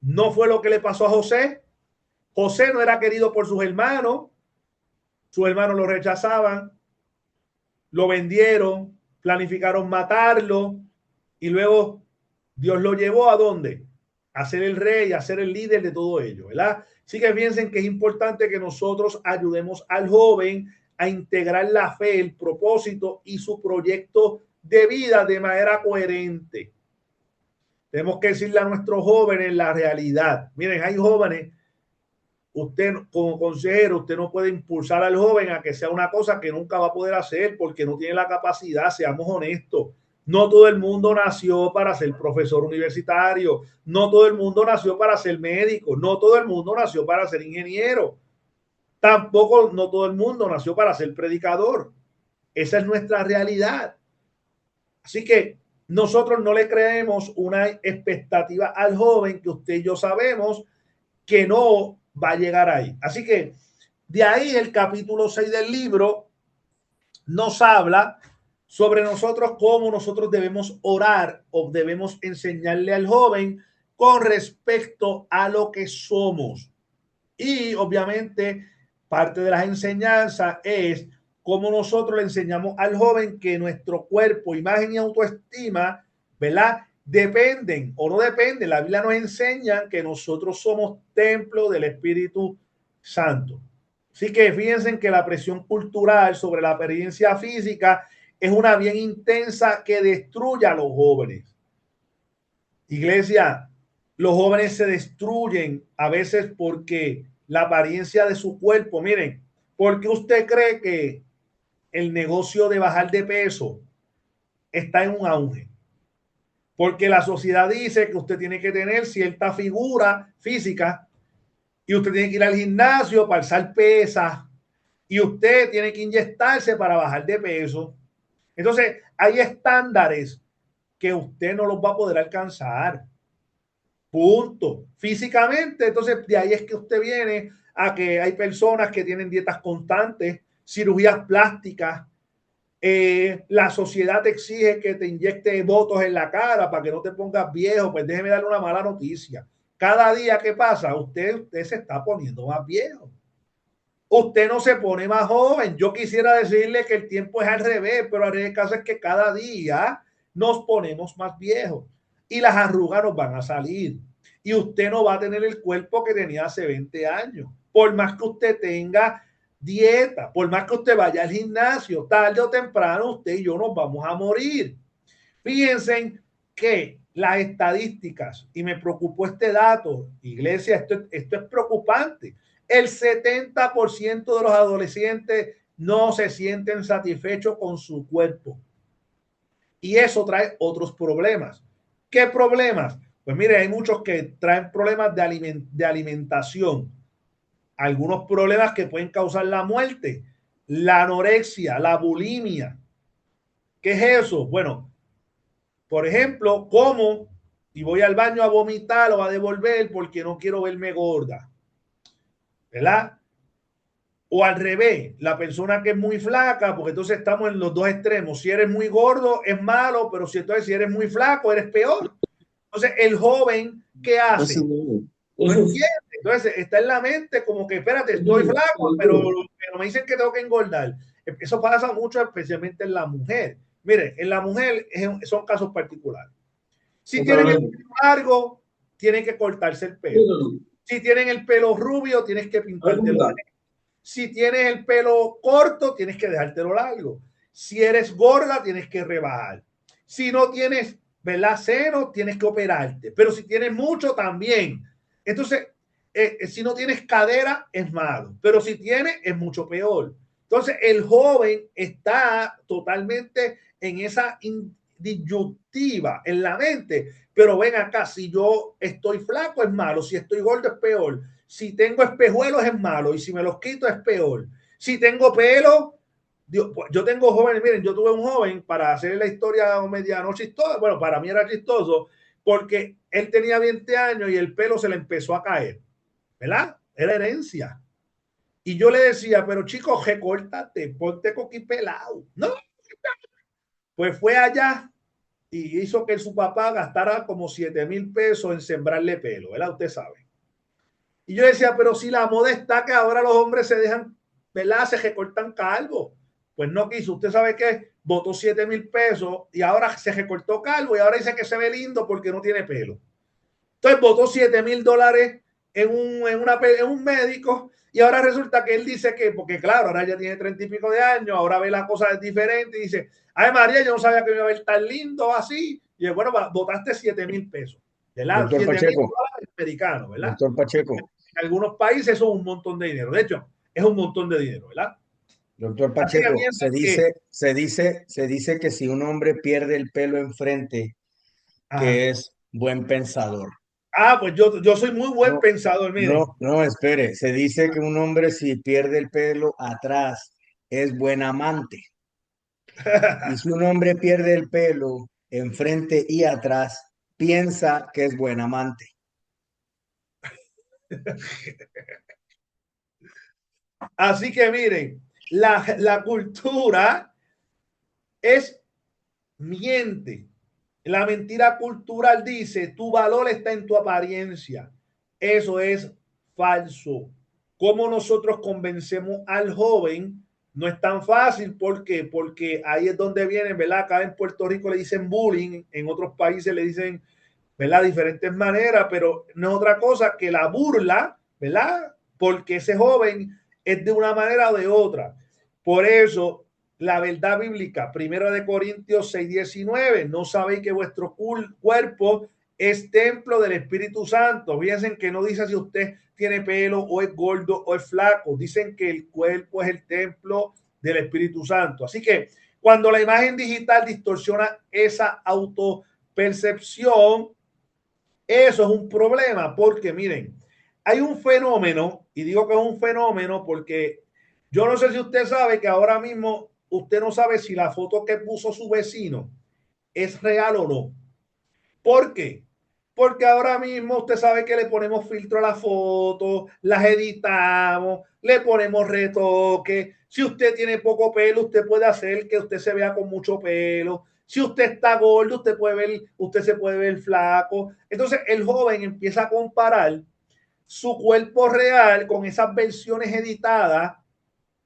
No fue lo que le pasó a José. José no era querido por sus hermanos lo rechazaban, lo vendieron, planificaron matarlo y luego Dios lo llevó ¿a dónde? A ser el rey, a ser el líder de todo ello, ¿verdad? Así que piensen que es importante que nosotros ayudemos al joven a integrar la fe, el propósito y su proyecto de vida de manera coherente. Tenemos que decirle a nuestros jóvenes la realidad. Miren, hay jóvenes, usted como consejero, usted no puede impulsar al joven a que sea una cosa que nunca va a poder hacer porque no tiene la capacidad, seamos honestos. No todo el mundo nació para ser profesor universitario, no todo el mundo nació para ser médico, no todo el mundo nació para ser ingeniero, tampoco no todo el mundo nació para ser predicador. Esa es nuestra realidad. Así que nosotros no le creemos una expectativa al joven que usted y yo sabemos que no va a llegar ahí. Así que de ahí el capítulo 6 del libro nos habla sobre nosotros, cómo nosotros debemos orar o debemos enseñarle al joven con respecto a lo que somos. Y obviamente parte de las enseñanzas es cómo nosotros le enseñamos al joven que nuestro cuerpo, imagen y autoestima, ¿verdad? Dependen o no dependen. La Biblia nos enseña que nosotros somos templo del Espíritu Santo. Así que fíjense que la presión cultural sobre la apariencia física es una bien intensa que destruye a los jóvenes. Iglesia, los jóvenes se destruyen a veces porque la apariencia de su cuerpo, miren, ¿por qué usted cree que el negocio de bajar de peso está en un auge? Porque la sociedad dice que usted tiene que tener cierta figura física y usted tiene que ir al gimnasio para alzar pesas y usted tiene que inyectarse para bajar de peso. Entonces, hay estándares que usted no los va a poder alcanzar. Punto. Físicamente, entonces de ahí es que usted viene a que hay personas que tienen dietas constantes, cirugías plásticas. La sociedad te exige que te inyecte botox en la cara para que no te pongas viejo. Pues déjeme darle una mala noticia. Cada día que pasa, usted se está poniendo más viejo. Usted no se pone más joven. Yo quisiera decirle que el tiempo es al revés, pero el caso es que cada día nos ponemos más viejos y las arrugas nos van a salir y usted no va a tener el cuerpo que tenía hace 20 años. Por más que usted tenga dieta, por más que usted vaya al gimnasio, tarde o temprano usted y yo nos vamos a morir. Fíjense que las estadísticas, y me preocupó este dato, iglesia, esto es preocupante. El 70% de los adolescentes no se sienten satisfechos con su cuerpo. Y eso trae otros problemas. ¿Qué problemas? Pues mire, hay muchos que traen problemas de alimentación. Algunos problemas que pueden causar la muerte. La anorexia, la bulimia. ¿Qué es eso? Bueno, por ejemplo, como y voy al baño a vomitar o a devolver porque no quiero verme gorda. ¿Verdad? O al revés, la persona que es muy flaca, porque entonces estamos en los dos extremos. Si eres muy gordo es malo, pero si eres muy flaco eres peor. Entonces el joven, ¿qué hace? No entiende. Entonces está en la mente como que, espérate, estoy flaco, pero me dicen que tengo que engordar. Eso pasa mucho, especialmente en la mujer. Mire, en la mujer son casos particulares. Si tienen el pelo largo, tienen que cortarse el pelo. Si tienen el pelo rubio, tienes que pintártelo. Si tienes el pelo corto, tienes que dejártelo largo. Si eres gorda, tienes que rebajar. Si no tienes, ¿verdad?, seno, tienes que operarte. Pero si tienes mucho, también. Entonces, si no tienes cadera, es malo. Pero si tienes, es mucho peor. Entonces, el joven está totalmente en esa disyuntiva en la mente. Pero ven acá, si yo estoy flaco, es malo. Si estoy gordo, es peor. Si tengo espejuelos es malo y si me los quito es peor. Si tengo pelo, yo tengo jóvenes, miren, yo tuve un joven para hacer la historia mediano chistosa, bueno, para mí era chistoso porque él tenía 20 años y el pelo se le empezó a caer. ¿verdad? Era herencia. Y yo le decía, pero chico, recórtate, ponte coqui pelado. No, pues fue allá y hizo que su papá gastara como 7,000 pesos en sembrarle pelo, ¿verdad? Usted sabe. Y yo decía, pero si la moda está que ahora los hombres se dejan, ¿verdad? Se recortan calvo. Pues no quiso. Usted sabe que votó 7,000 pesos y ahora se recortó calvo y ahora dice que se ve lindo porque no tiene pelo. Entonces votó $7,000 en un médico y ahora resulta que él dice que, porque claro, ahora ya tiene 30 y pico de años, ahora ve las cosas diferentes y dice, ay María, yo no sabía que me iba a ver tan lindo así. Y bueno, votaste 7,000 pesos, ¿verdad? Doctor 7,000 Pacheco, dólares americanos, ¿verdad? doctor Pacheco, En algunos países eso es un montón de dinero. De hecho, es un montón de dinero, ¿verdad? doctor Así que Pacheco, piensan que, se dice que si un hombre pierde el pelo enfrente, ajá. que es buen pensador. Pues yo soy muy buen No, pensador, miren. no, espere. Se dice que un hombre si pierde el pelo atrás es buen amante. Y si un hombre pierde el pelo enfrente y atrás, piensa que es buen amante. Así que miren, la cultura es miente. La mentira cultural dice, tu valor está en tu apariencia. Eso es falso. ¿Cómo nosotros convencemos al joven? No es tan fácil. ¿Por qué? Porque ahí es donde vienen, ¿verdad? Acá en Puerto Rico le dicen bullying, en otros países le dicen, ¿verdad? Diferentes maneras, pero no es otra cosa que la burla, ¿verdad? Porque ese joven es de una manera o de otra. Por eso, la verdad bíblica, 1 Corintios 6:19, no sabéis que vuestro cuerpo es templo del Espíritu Santo. Fíjense que no dice si usted tiene pelo o es gordo o es flaco. Dicen que el cuerpo es el templo del Espíritu Santo. Así que cuando la imagen digital distorsiona esa autopercepción, eso es un problema porque miren, hay un fenómeno, y digo que es un fenómeno porque yo no sé si usted sabe que ahora mismo usted no sabe si la foto que puso su vecino es real o no. ¿Por qué? Porque ahora mismo usted sabe que le ponemos filtro a la foto, las editamos, le ponemos retoque. Si usted tiene poco pelo, usted puede hacer que usted se vea con mucho pelo. Si usted está gordo, usted se puede ver flaco. Entonces el joven empieza a comparar su cuerpo real con esas versiones editadas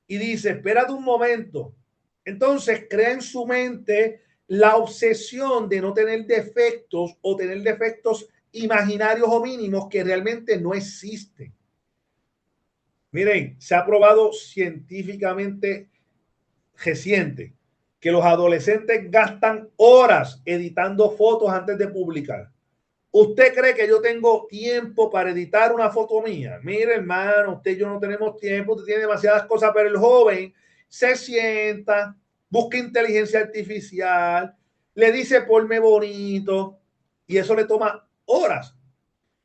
y dice, espérate un momento. Entonces crea en su mente la obsesión de no tener defectos o tener defectos imaginarios o mínimos que realmente no existen. Miren, se ha probado científicamente reciente que los adolescentes gastan horas editando fotos antes de publicar. ¿Usted cree que yo tengo tiempo para editar una foto mía? Mire, hermano, usted y yo no tenemos tiempo, usted tiene demasiadas cosas, pero el joven se sienta, busca inteligencia artificial, le dice ponme bonito y eso le toma horas.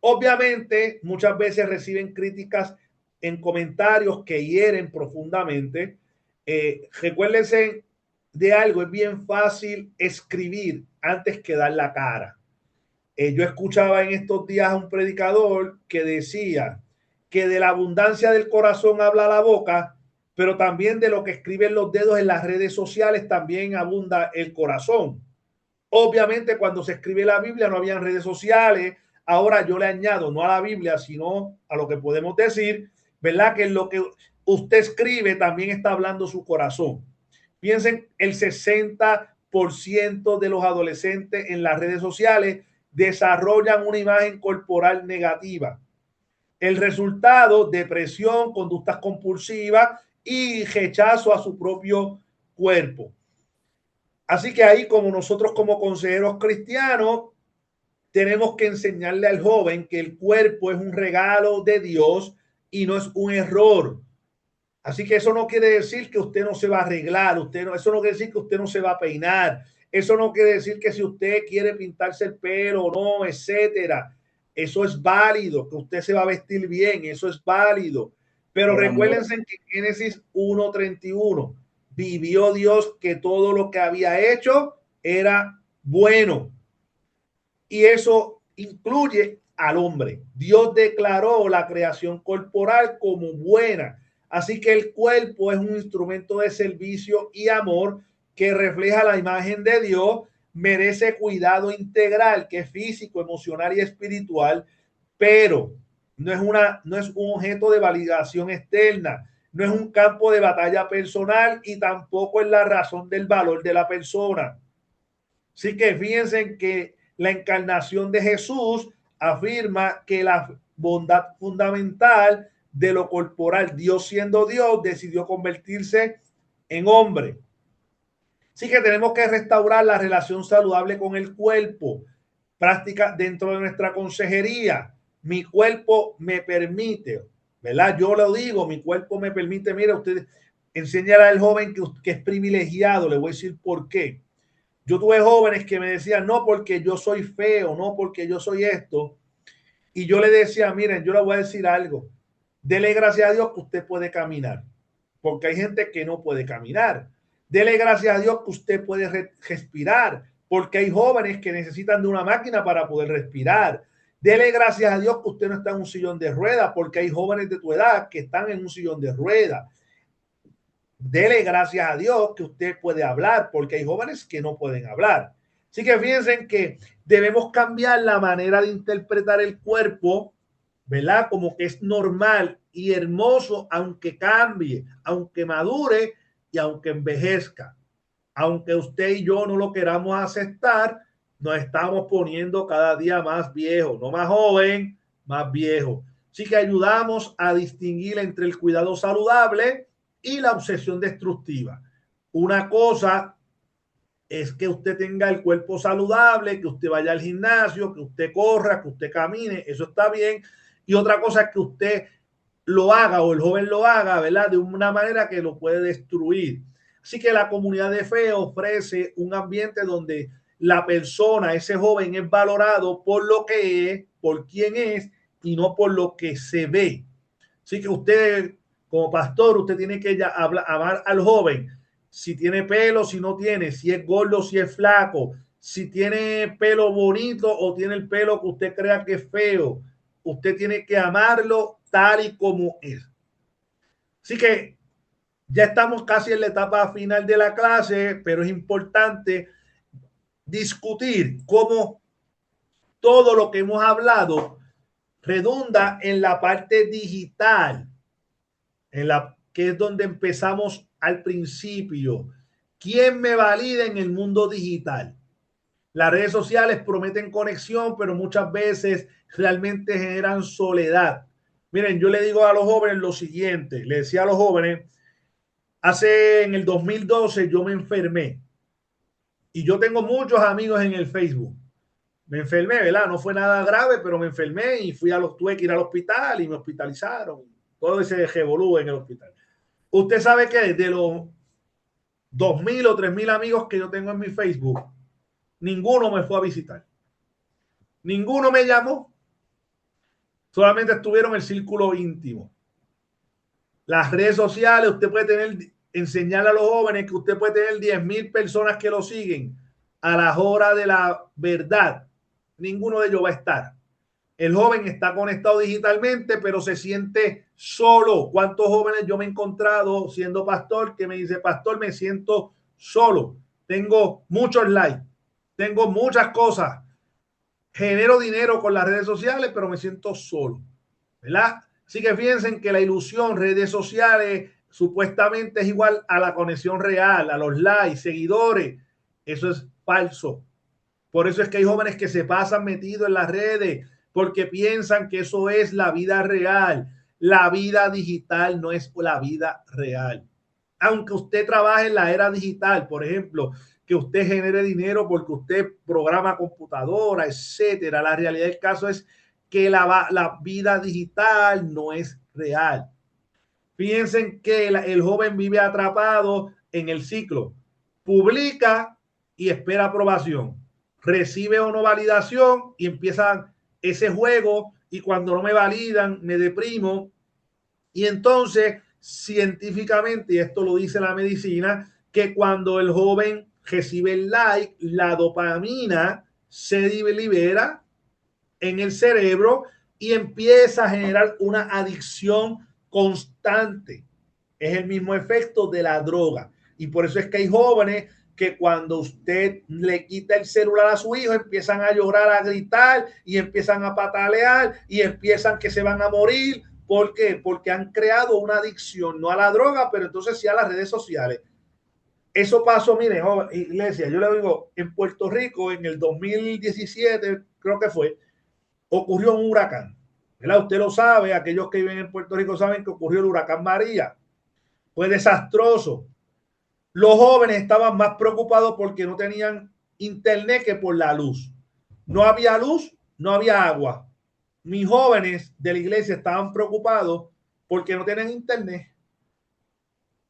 Obviamente, muchas veces reciben críticas en comentarios que hieren profundamente. Recuérdense de algo, es bien fácil escribir antes que dar la cara. Yo escuchaba en estos días a un predicador que decía que de la abundancia del corazón habla la boca, pero también de lo que escriben los dedos en las redes sociales también abunda el corazón. Obviamente cuando se escribe la Biblia no habían redes sociales. Ahora yo le añado no a la Biblia, sino a lo que podemos decir, ¿verdad? Que lo que usted escribe también está hablando su corazón. Piensen, el 60% de los adolescentes en las redes sociales desarrollan una imagen corporal negativa. El resultado, depresión, conductas compulsivas y rechazo a su propio cuerpo. Así que ahí, como nosotros como consejeros cristianos, tenemos que enseñarle al joven que el cuerpo es un regalo de Dios y no es un error. Así que eso no quiere decir que usted no se va a arreglar, eso no quiere decir que usted no se va a peinar, eso no quiere decir que si usted quiere pintarse el pelo o no, etcétera. Eso es válido, que usted se va a vestir bien, eso es válido. Pero Por amor, recuérdense que en Génesis 1:31 vivió Dios que todo lo que había hecho era bueno. Y eso incluye al hombre. Dios declaró la creación corporal como buena. Así que el cuerpo es un instrumento de servicio y amor que refleja la imagen de Dios, merece cuidado integral, que es físico, emocional y espiritual, pero no es un objeto de validación externa, no es un campo de batalla personal y tampoco es la razón del valor de la persona. Así que fíjense que la encarnación de Jesús afirma que la bondad fundamental de lo corporal, Dios siendo Dios, decidió convertirse en hombre. Así que tenemos que restaurar la relación saludable con el cuerpo. Práctica dentro de nuestra consejería. Mi cuerpo me permite, ¿verdad? Yo lo digo, mi cuerpo me permite. Mira, usted enséñale al joven que es privilegiado. Le voy a decir por qué. Yo tuve jóvenes que me decían, no porque yo soy feo, no porque yo soy esto. Y yo le decía, miren, yo le voy a decir algo. Dele gracias a Dios que usted puede caminar, porque hay gente que no puede caminar. Dele gracias a Dios que usted puede respirar, porque hay jóvenes que necesitan de una máquina para poder respirar. Dele gracias a Dios que usted no está en un sillón de ruedas, porque hay jóvenes de tu edad que están en un sillón de ruedas. Dele gracias a Dios que usted puede hablar, porque hay jóvenes que no pueden hablar. Así que fíjense que debemos cambiar la manera de interpretar el cuerpo, ¿verdad? Como que es normal y hermoso, aunque cambie, aunque madure y aunque envejezca. Aunque usted y yo no lo queramos aceptar, nos estamos poniendo cada día más viejos, no más joven, más viejo. Así que ayudamos a distinguir entre el cuidado saludable y la obsesión destructiva. Una cosa es que usted tenga el cuerpo saludable, que usted vaya al gimnasio, que usted corra, que usted camine, eso está bien. Y otra cosa es que usted lo haga o el joven lo haga, ¿verdad? De una manera que lo puede destruir. Así que la comunidad de fe ofrece un ambiente donde la persona, ese joven, es valorado por lo que es, por quién es y no por lo que se ve. Así que usted, como pastor, usted tiene que amar al joven. Si tiene pelo, si no tiene, si es gordo, si es flaco, si tiene pelo bonito o tiene el pelo que usted crea que es feo, usted tiene que amarlo tal y como es. Así que ya estamos casi en la etapa final de la clase, pero es importante discutir cómo todo lo que hemos hablado redunda en la parte digital, en la que es donde empezamos al principio. ¿Quién me valida en el mundo digital? Las redes sociales prometen conexión, pero muchas veces realmente generan soledad. Miren, yo le digo a los jóvenes lo siguiente, le decía a los jóvenes, en el 2012 yo me enfermé y yo tengo muchos amigos en el Facebook. Me enfermé, ¿verdad? No fue nada grave, pero me enfermé y tuve que ir al hospital y me hospitalizaron. Todo ese revolú en el hospital. Usted sabe que de los 2.000 o 3.000 amigos que yo tengo en mi Facebook, ninguno me fue a visitar. Ninguno me llamó. Solamente estuvieron en el círculo íntimo. Las redes sociales, usted puede enseñarle a los jóvenes que usted puede tener 10.000 personas que lo siguen. A la hora de la verdad, ninguno de ellos va a estar. El joven está conectado digitalmente, pero se siente solo. ¿Cuántos jóvenes yo me he encontrado siendo pastor que me dice, pastor, me siento solo? Tengo muchos likes, tengo muchas cosas, genero dinero con las redes sociales, pero me siento solo, ¿verdad? Así que fíjense que la ilusión, redes sociales, supuestamente es igual a la conexión real, a los likes, seguidores. Eso es falso. Por eso es que hay jóvenes que se pasan metidos en las redes porque piensan que eso es la vida real. La vida digital no es la vida real. Aunque usted trabaje en la era digital, por ejemplo, que usted genere dinero porque usted programa computadora, etcétera. La realidad del caso es que la vida digital no es real. Fíjense que el joven vive atrapado en el ciclo. Publica y espera aprobación. Recibe o no validación y empieza ese juego, y cuando no me validan me deprimo. Y entonces científicamente, y esto lo dice la medicina, que cuando el joven recibe el like, la dopamina se libera en el cerebro y empieza a generar una adicción constante. Es el mismo efecto de la droga. Y por eso es que hay jóvenes que cuando usted le quita el celular a su hijo empiezan a llorar, a gritar y empiezan a patalear y empiezan que se van a morir. ¿Por qué? Porque han creado una adicción, no a la droga, pero entonces sí a las redes sociales. Eso pasó, mire, joven, iglesia, yo le digo, en Puerto Rico en el 2017, creo que fue, ocurrió un huracán. ¿Verdad? Usted lo sabe, aquellos que viven en Puerto Rico saben que ocurrió el huracán María. Fue desastroso. Los jóvenes estaban más preocupados porque no tenían internet que por la luz. No había luz, no había agua. Mis jóvenes de la iglesia estaban preocupados porque no tenían internet,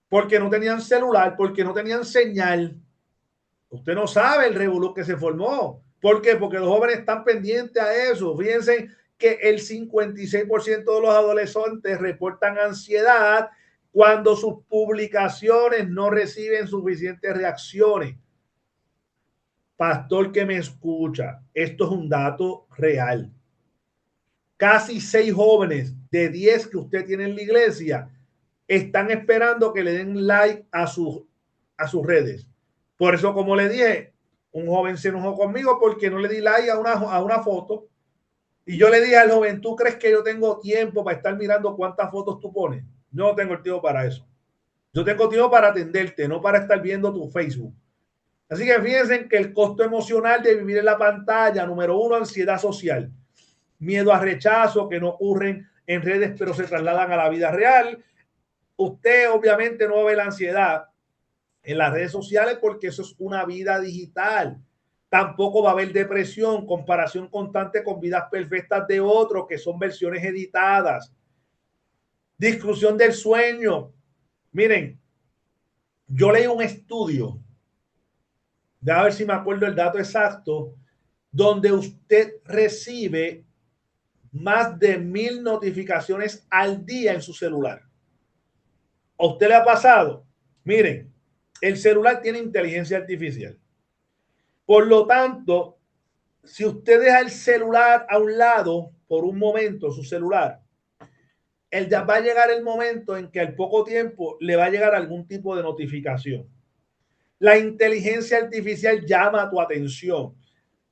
porque no tenían celular, porque no tenían señal. Usted no sabe el revolú que se formó. ¿Por qué? Porque los jóvenes están pendientes a eso. Fíjense que el 56% de los adolescentes reportan ansiedad cuando sus publicaciones no reciben suficientes reacciones. Pastor que me escucha, esto es un dato real. Casi 6 jóvenes de 10 que usted tiene en la iglesia están esperando que le den like a sus redes. Por eso, como le dije, un joven se enojó conmigo porque no le di like a una foto. Y yo le dije al joven, ¿tú crees que yo tengo tiempo para estar mirando cuántas fotos tú pones? No tengo el tiempo para eso. Yo tengo tiempo para atenderte, no para estar viendo tu Facebook. Así que fíjense que el costo emocional de vivir en la pantalla, número 1, ansiedad social, miedo a rechazo que no ocurren en redes pero se trasladan a la vida real. Usted obviamente no va a ver la ansiedad en las redes sociales porque eso es una vida digital. Tampoco va a haber depresión, comparación constante con vidas perfectas de otros que son versiones editadas. Discusión del sueño. Miren, yo leí un estudio, a ver si me acuerdo el dato exacto, donde usted recibe más de 1000 notificaciones al día en su celular. ¿A usted le ha pasado? Miren, el celular tiene inteligencia artificial. Por lo tanto, si usted deja el celular a un lado por un momento, su celular, va a llegar el momento en que al poco tiempo le va a llegar algún tipo de notificación. La inteligencia artificial llama tu atención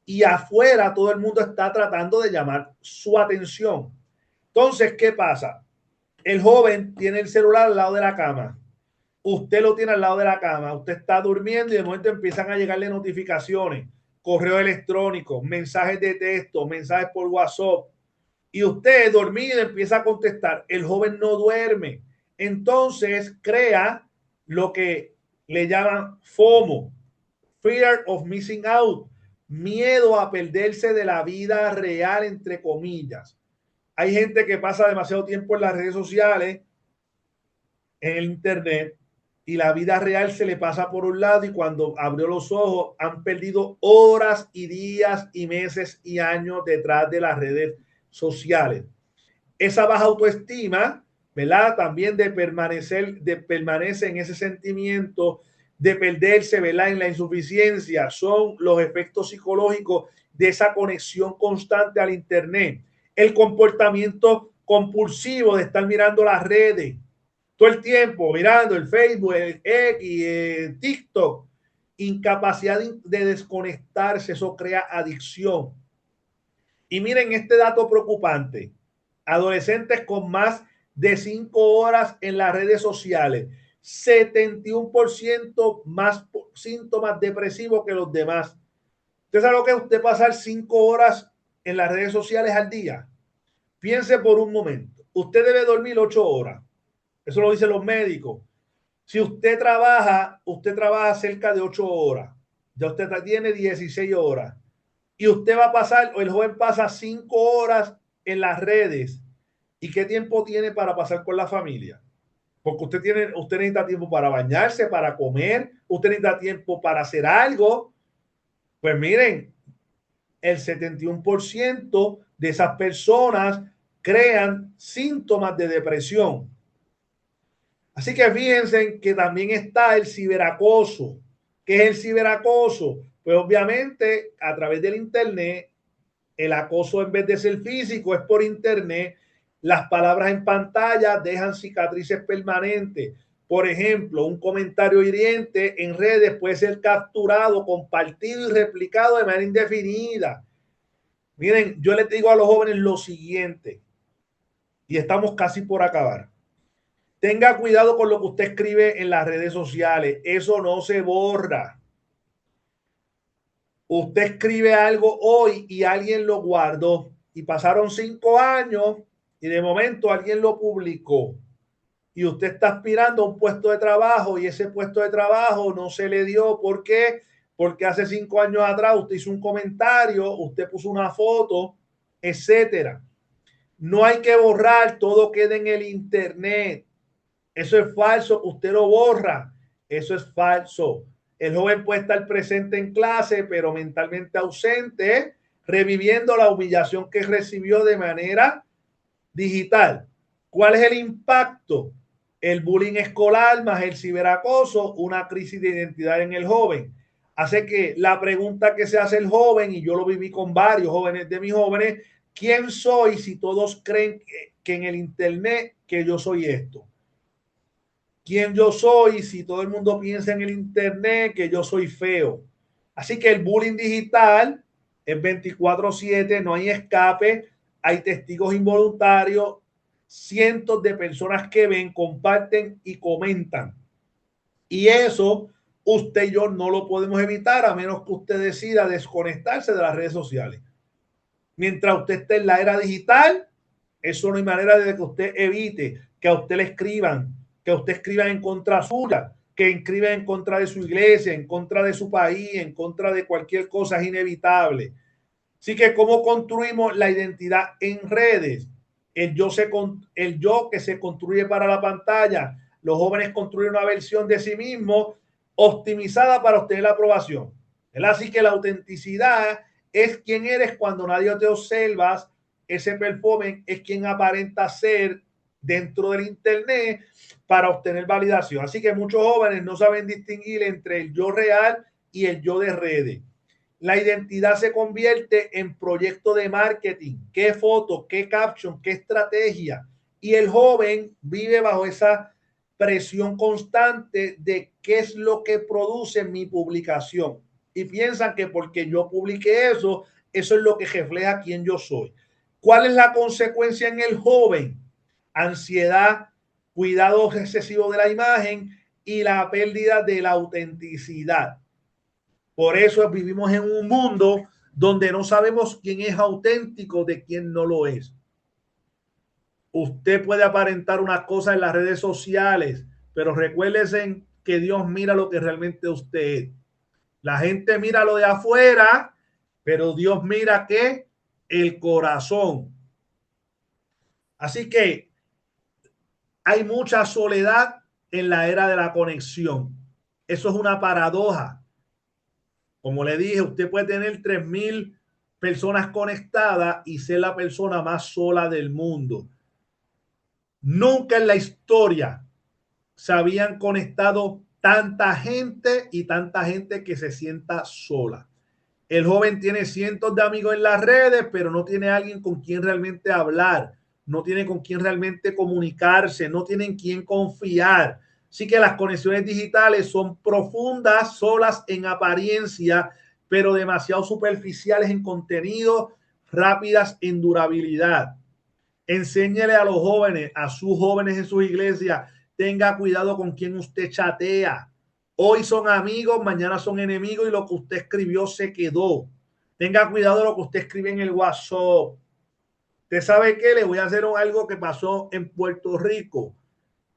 y afuera todo el mundo está tratando de llamar su atención. Entonces, ¿qué pasa? El joven tiene el celular al lado de la cama. Usted lo tiene al lado de la cama. Usted está durmiendo y de momento empiezan a llegarle notificaciones, correo electrónico, mensajes de texto, mensajes por WhatsApp. Y usted dormido empieza a contestar. El joven no duerme. Entonces crea lo que le llaman FOMO, Fear of Missing Out, miedo a perderse de la vida real, entre comillas. Hay gente que pasa demasiado tiempo en las redes sociales, en el internet, y la vida real se le pasa por un lado y cuando abrió los ojos han perdido horas y días y meses y años detrás de las redes sociales. Esa baja autoestima, ¿verdad? También permanece en ese sentimiento de perderse, ¿verdad? En la insuficiencia, son los efectos psicológicos de esa conexión constante al internet. El comportamiento compulsivo de estar mirando las redes todo el tiempo, mirando el Facebook, el X, el TikTok, incapacidad de desconectarse, eso crea adicción. Y miren este dato preocupante, adolescentes con más de 5 horas en las redes sociales, 71% más síntomas depresivos que los demás. ¿Usted sabe lo que es usted pasar 5 horas en las redes sociales al día? Piense por un momento, usted debe dormir 8 horas. Eso lo dicen los médicos. Si usted trabaja cerca de 8 horas. Ya usted tiene 16 horas. Y usted va a pasar, o el joven pasa 5 horas en las redes. ¿Y qué tiempo tiene para pasar con la familia? Porque usted necesita tiempo para bañarse, para comer. Usted necesita tiempo para hacer algo. Pues miren, el 71% de esas personas crean síntomas de depresión. Así que fíjense que también está el ciberacoso. ¿Qué es el ciberacoso? Pues obviamente a través del internet El acoso, en vez de ser físico, es por internet. Las palabras en pantalla dejan cicatrices permanentes. Por ejemplo, un comentario hiriente en redes puede ser capturado, compartido y replicado de manera indefinida. Miren, yo les digo a los jóvenes lo siguiente, y estamos casi por acabar. Tenga cuidado con lo que usted escribe en las redes sociales. Eso no se borra. Usted escribe algo hoy y alguien lo guardó y pasaron 5 años y de momento alguien lo publicó y usted está aspirando a un puesto de trabajo y ese puesto de trabajo no se le dio. ¿Por qué? Porque hace 5 años atrás usted hizo un comentario, usted puso una foto, etcétera. No hay que borrar, todo queda en el internet. Eso es falso, usted lo borra. Eso es falso. El joven puede estar presente en clase, pero mentalmente ausente, reviviendo la humillación que recibió de manera digital. ¿Cuál es el impacto? El bullying escolar más el ciberacoso, una crisis de identidad en el joven. Hace que la pregunta que se hace el joven, y yo lo viví con varios jóvenes de mis jóvenes, ¿quién soy si todos creen que en el internet que yo soy esto? ¿Quién yo soy si todo el mundo piensa en el internet que yo soy feo? Así que el bullying digital es 24/7, no hay escape, hay testigos involuntarios, cientos de personas que ven, comparten y comentan. Y eso usted y yo no lo podemos evitar a menos que usted decida desconectarse de las redes sociales. Mientras usted esté en la era digital, eso no hay manera de que usted evite que a usted le escriban, que usted escriba en contra suya, que escriba en contra de su iglesia, en contra de su país, en contra de cualquier cosa, es inevitable. Así que, ¿cómo construimos la identidad en redes? El yo que se construye para la pantalla. Los jóvenes construyen una versión de sí mismos optimizada para obtener la aprobación. Así que la autenticidad es quien eres cuando nadie te observa. Ese performance es quien aparenta ser dentro del internet para obtener validación. Así que muchos jóvenes no saben distinguir entre el yo real y el yo de redes. La identidad se convierte en proyecto de marketing. ¿Qué foto? ¿Qué caption? ¿Qué estrategia? Y el joven vive bajo esa presión constante de qué es lo que produce mi publicación. Y piensan que porque yo publiqué eso, eso es lo que refleja quién yo soy. ¿Cuál es la consecuencia en el joven? Ansiedad, cuidado excesivo de la imagen y la pérdida de la autenticidad. Por eso vivimos en un mundo donde no sabemos quién es auténtico de quién no lo es. Usted puede aparentar unas cosas en las redes sociales, pero recuérdense que Dios mira lo que realmente usted es. La gente mira lo de afuera, pero Dios mira que el corazón. Así que hay mucha soledad en la era de la conexión. Eso es una paradoja. Como le dije, usted puede tener 3,000 personas conectadas y ser la persona más sola del mundo. Nunca en la historia se habían conectado tanta gente y tanta gente que se sienta sola. El joven tiene cientos de amigos en las redes, pero no tiene alguien con quien realmente hablar, no tiene con quien realmente comunicarse, no tiene en quien confiar. Así que las conexiones digitales son profundas, solas en apariencia, pero demasiado superficiales en contenido, rápidas en durabilidad. Enséñele a los jóvenes, a sus jóvenes en sus iglesias, tenga cuidado con quien usted chatea. Hoy son amigos, mañana son enemigos y lo que usted escribió se quedó. Tenga cuidado de lo que usted escribe en el WhatsApp. ¿Usted sabe qué? Le voy a hacer algo que pasó en Puerto Rico.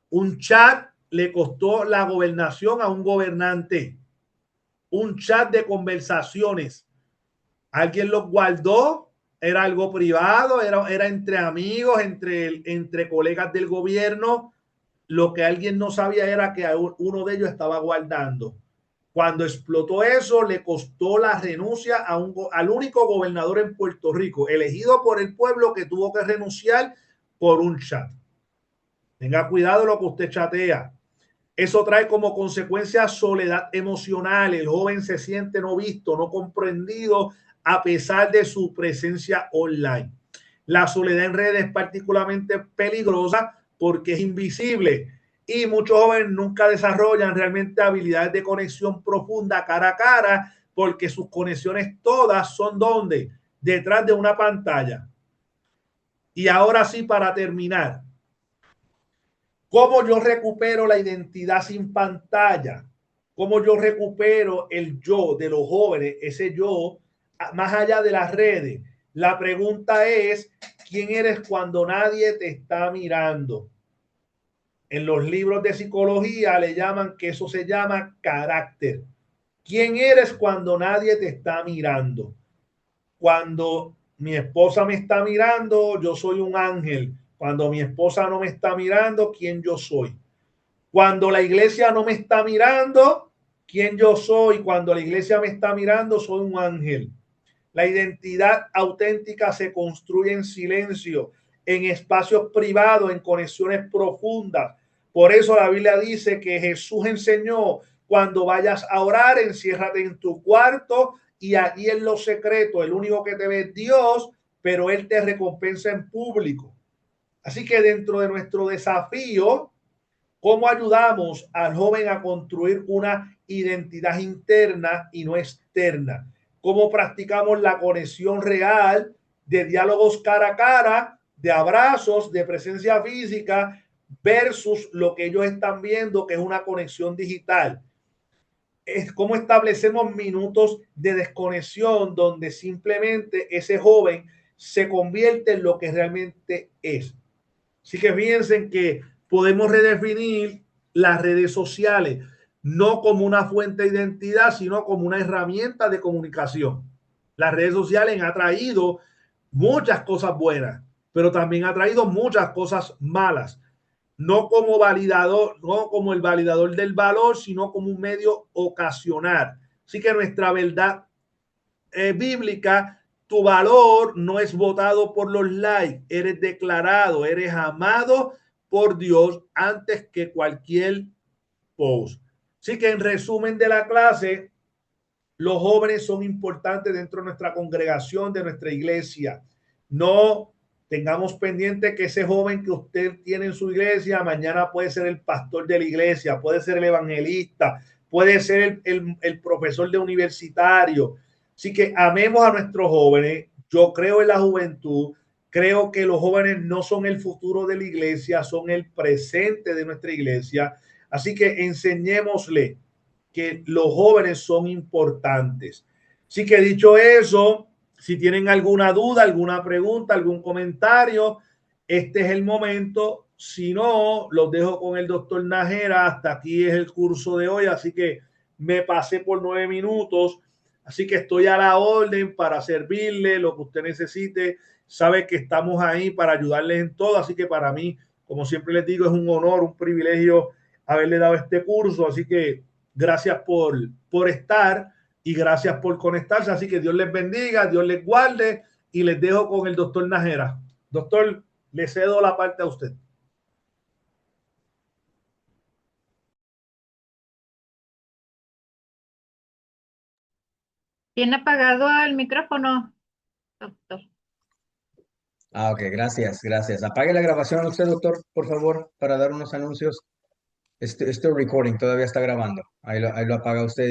Un chat le costó la gobernación a un gobernante. Un chat de conversaciones. Alguien lo guardó, era algo privado, era entre amigos, entre colegas del gobierno. Lo que alguien no sabía era que uno de ellos estaba guardando. Cuando explotó eso, le costó la renuncia al único gobernador en Puerto Rico, elegido por el pueblo, que tuvo que renunciar por un chat. Tenga cuidado de lo que usted chatea. Eso trae como consecuencia soledad emocional. El joven se siente no visto, no comprendido a pesar de su presencia online. La soledad en redes es particularmente peligrosa porque es invisible y muchos jóvenes nunca desarrollan realmente habilidades de conexión profunda cara a cara porque sus conexiones todas son donde detrás de una pantalla. Y ahora sí, para terminar, ¿cómo yo recupero la identidad sin pantalla? ¿Cómo yo recupero el yo de los jóvenes, ese yo más allá de las redes? La pregunta es, ¿quién eres cuando nadie te está mirando? En los libros de psicología le llaman que eso se llama carácter. ¿Quién eres cuando nadie te está mirando? Cuando mi esposa me está mirando, yo soy un ángel. Cuando mi esposa no me está mirando, ¿quién yo soy? Cuando la iglesia no me está mirando, ¿quién yo soy? Cuando la iglesia me está mirando, soy un ángel. La identidad auténtica se construye en silencio, en espacios privados, en conexiones profundas. Por eso la Biblia dice que Jesús enseñó, cuando vayas a orar, enciérrate en tu cuarto y allí en lo secreto, el único que te ve es Dios, pero Él te recompensa en público. Así que dentro de nuestro desafío, ¿cómo ayudamos al joven a construir una identidad interna y no externa? ¿Cómo practicamos la conexión real de diálogos cara a cara, de abrazos, de presencia física versus lo que ellos están viendo, que es una conexión digital? Es cómo establecemos minutos de desconexión donde simplemente ese joven se convierte en lo que realmente es. Así que fíjense que podemos redefinir las redes sociales no como una fuente de identidad, sino como una herramienta de comunicación. Las redes sociales han traído muchas cosas buenas, pero también ha traído muchas cosas malas. No como validador, no como el validador del valor, sino como un medio ocasional. Así que nuestra verdad bíblica, tu valor no es votado por los likes, eres declarado, eres amado por Dios antes que cualquier post. Así que en resumen de la clase, los jóvenes son importantes dentro de nuestra congregación, de nuestra iglesia. No tengamos pendiente que ese joven que usted tiene en su iglesia mañana puede ser el pastor de la iglesia, puede ser el evangelista, puede ser el profesor de universitario. Así que amemos a nuestros jóvenes. Yo creo en la juventud. Creo que los jóvenes no son el futuro de la iglesia, son el presente de nuestra iglesia. Así que enseñémosle que los jóvenes son importantes. Así que dicho eso, si tienen alguna duda, alguna pregunta, algún comentario, este es el momento. Si no, los dejo con el doctor Nájera. Hasta aquí es el curso de hoy, así que me pasé por 9 minutos. Así que estoy a la orden para servirle lo que usted necesite. Sabe que estamos ahí para ayudarles en todo. Así que para mí, como siempre les digo, es un honor, un privilegio haberle dado este curso. Así que gracias por estar y gracias por conectarse. Así que Dios les bendiga, Dios les guarde y les dejo con el doctor Nájera. Doctor, le cedo la parte a usted. ¿Tiene apagado el micrófono, doctor? Ah, ok, gracias, gracias. Apague la grabación usted, doctor, por favor, para dar unos anuncios. Este recording todavía está grabando. Ahí lo apaga usted.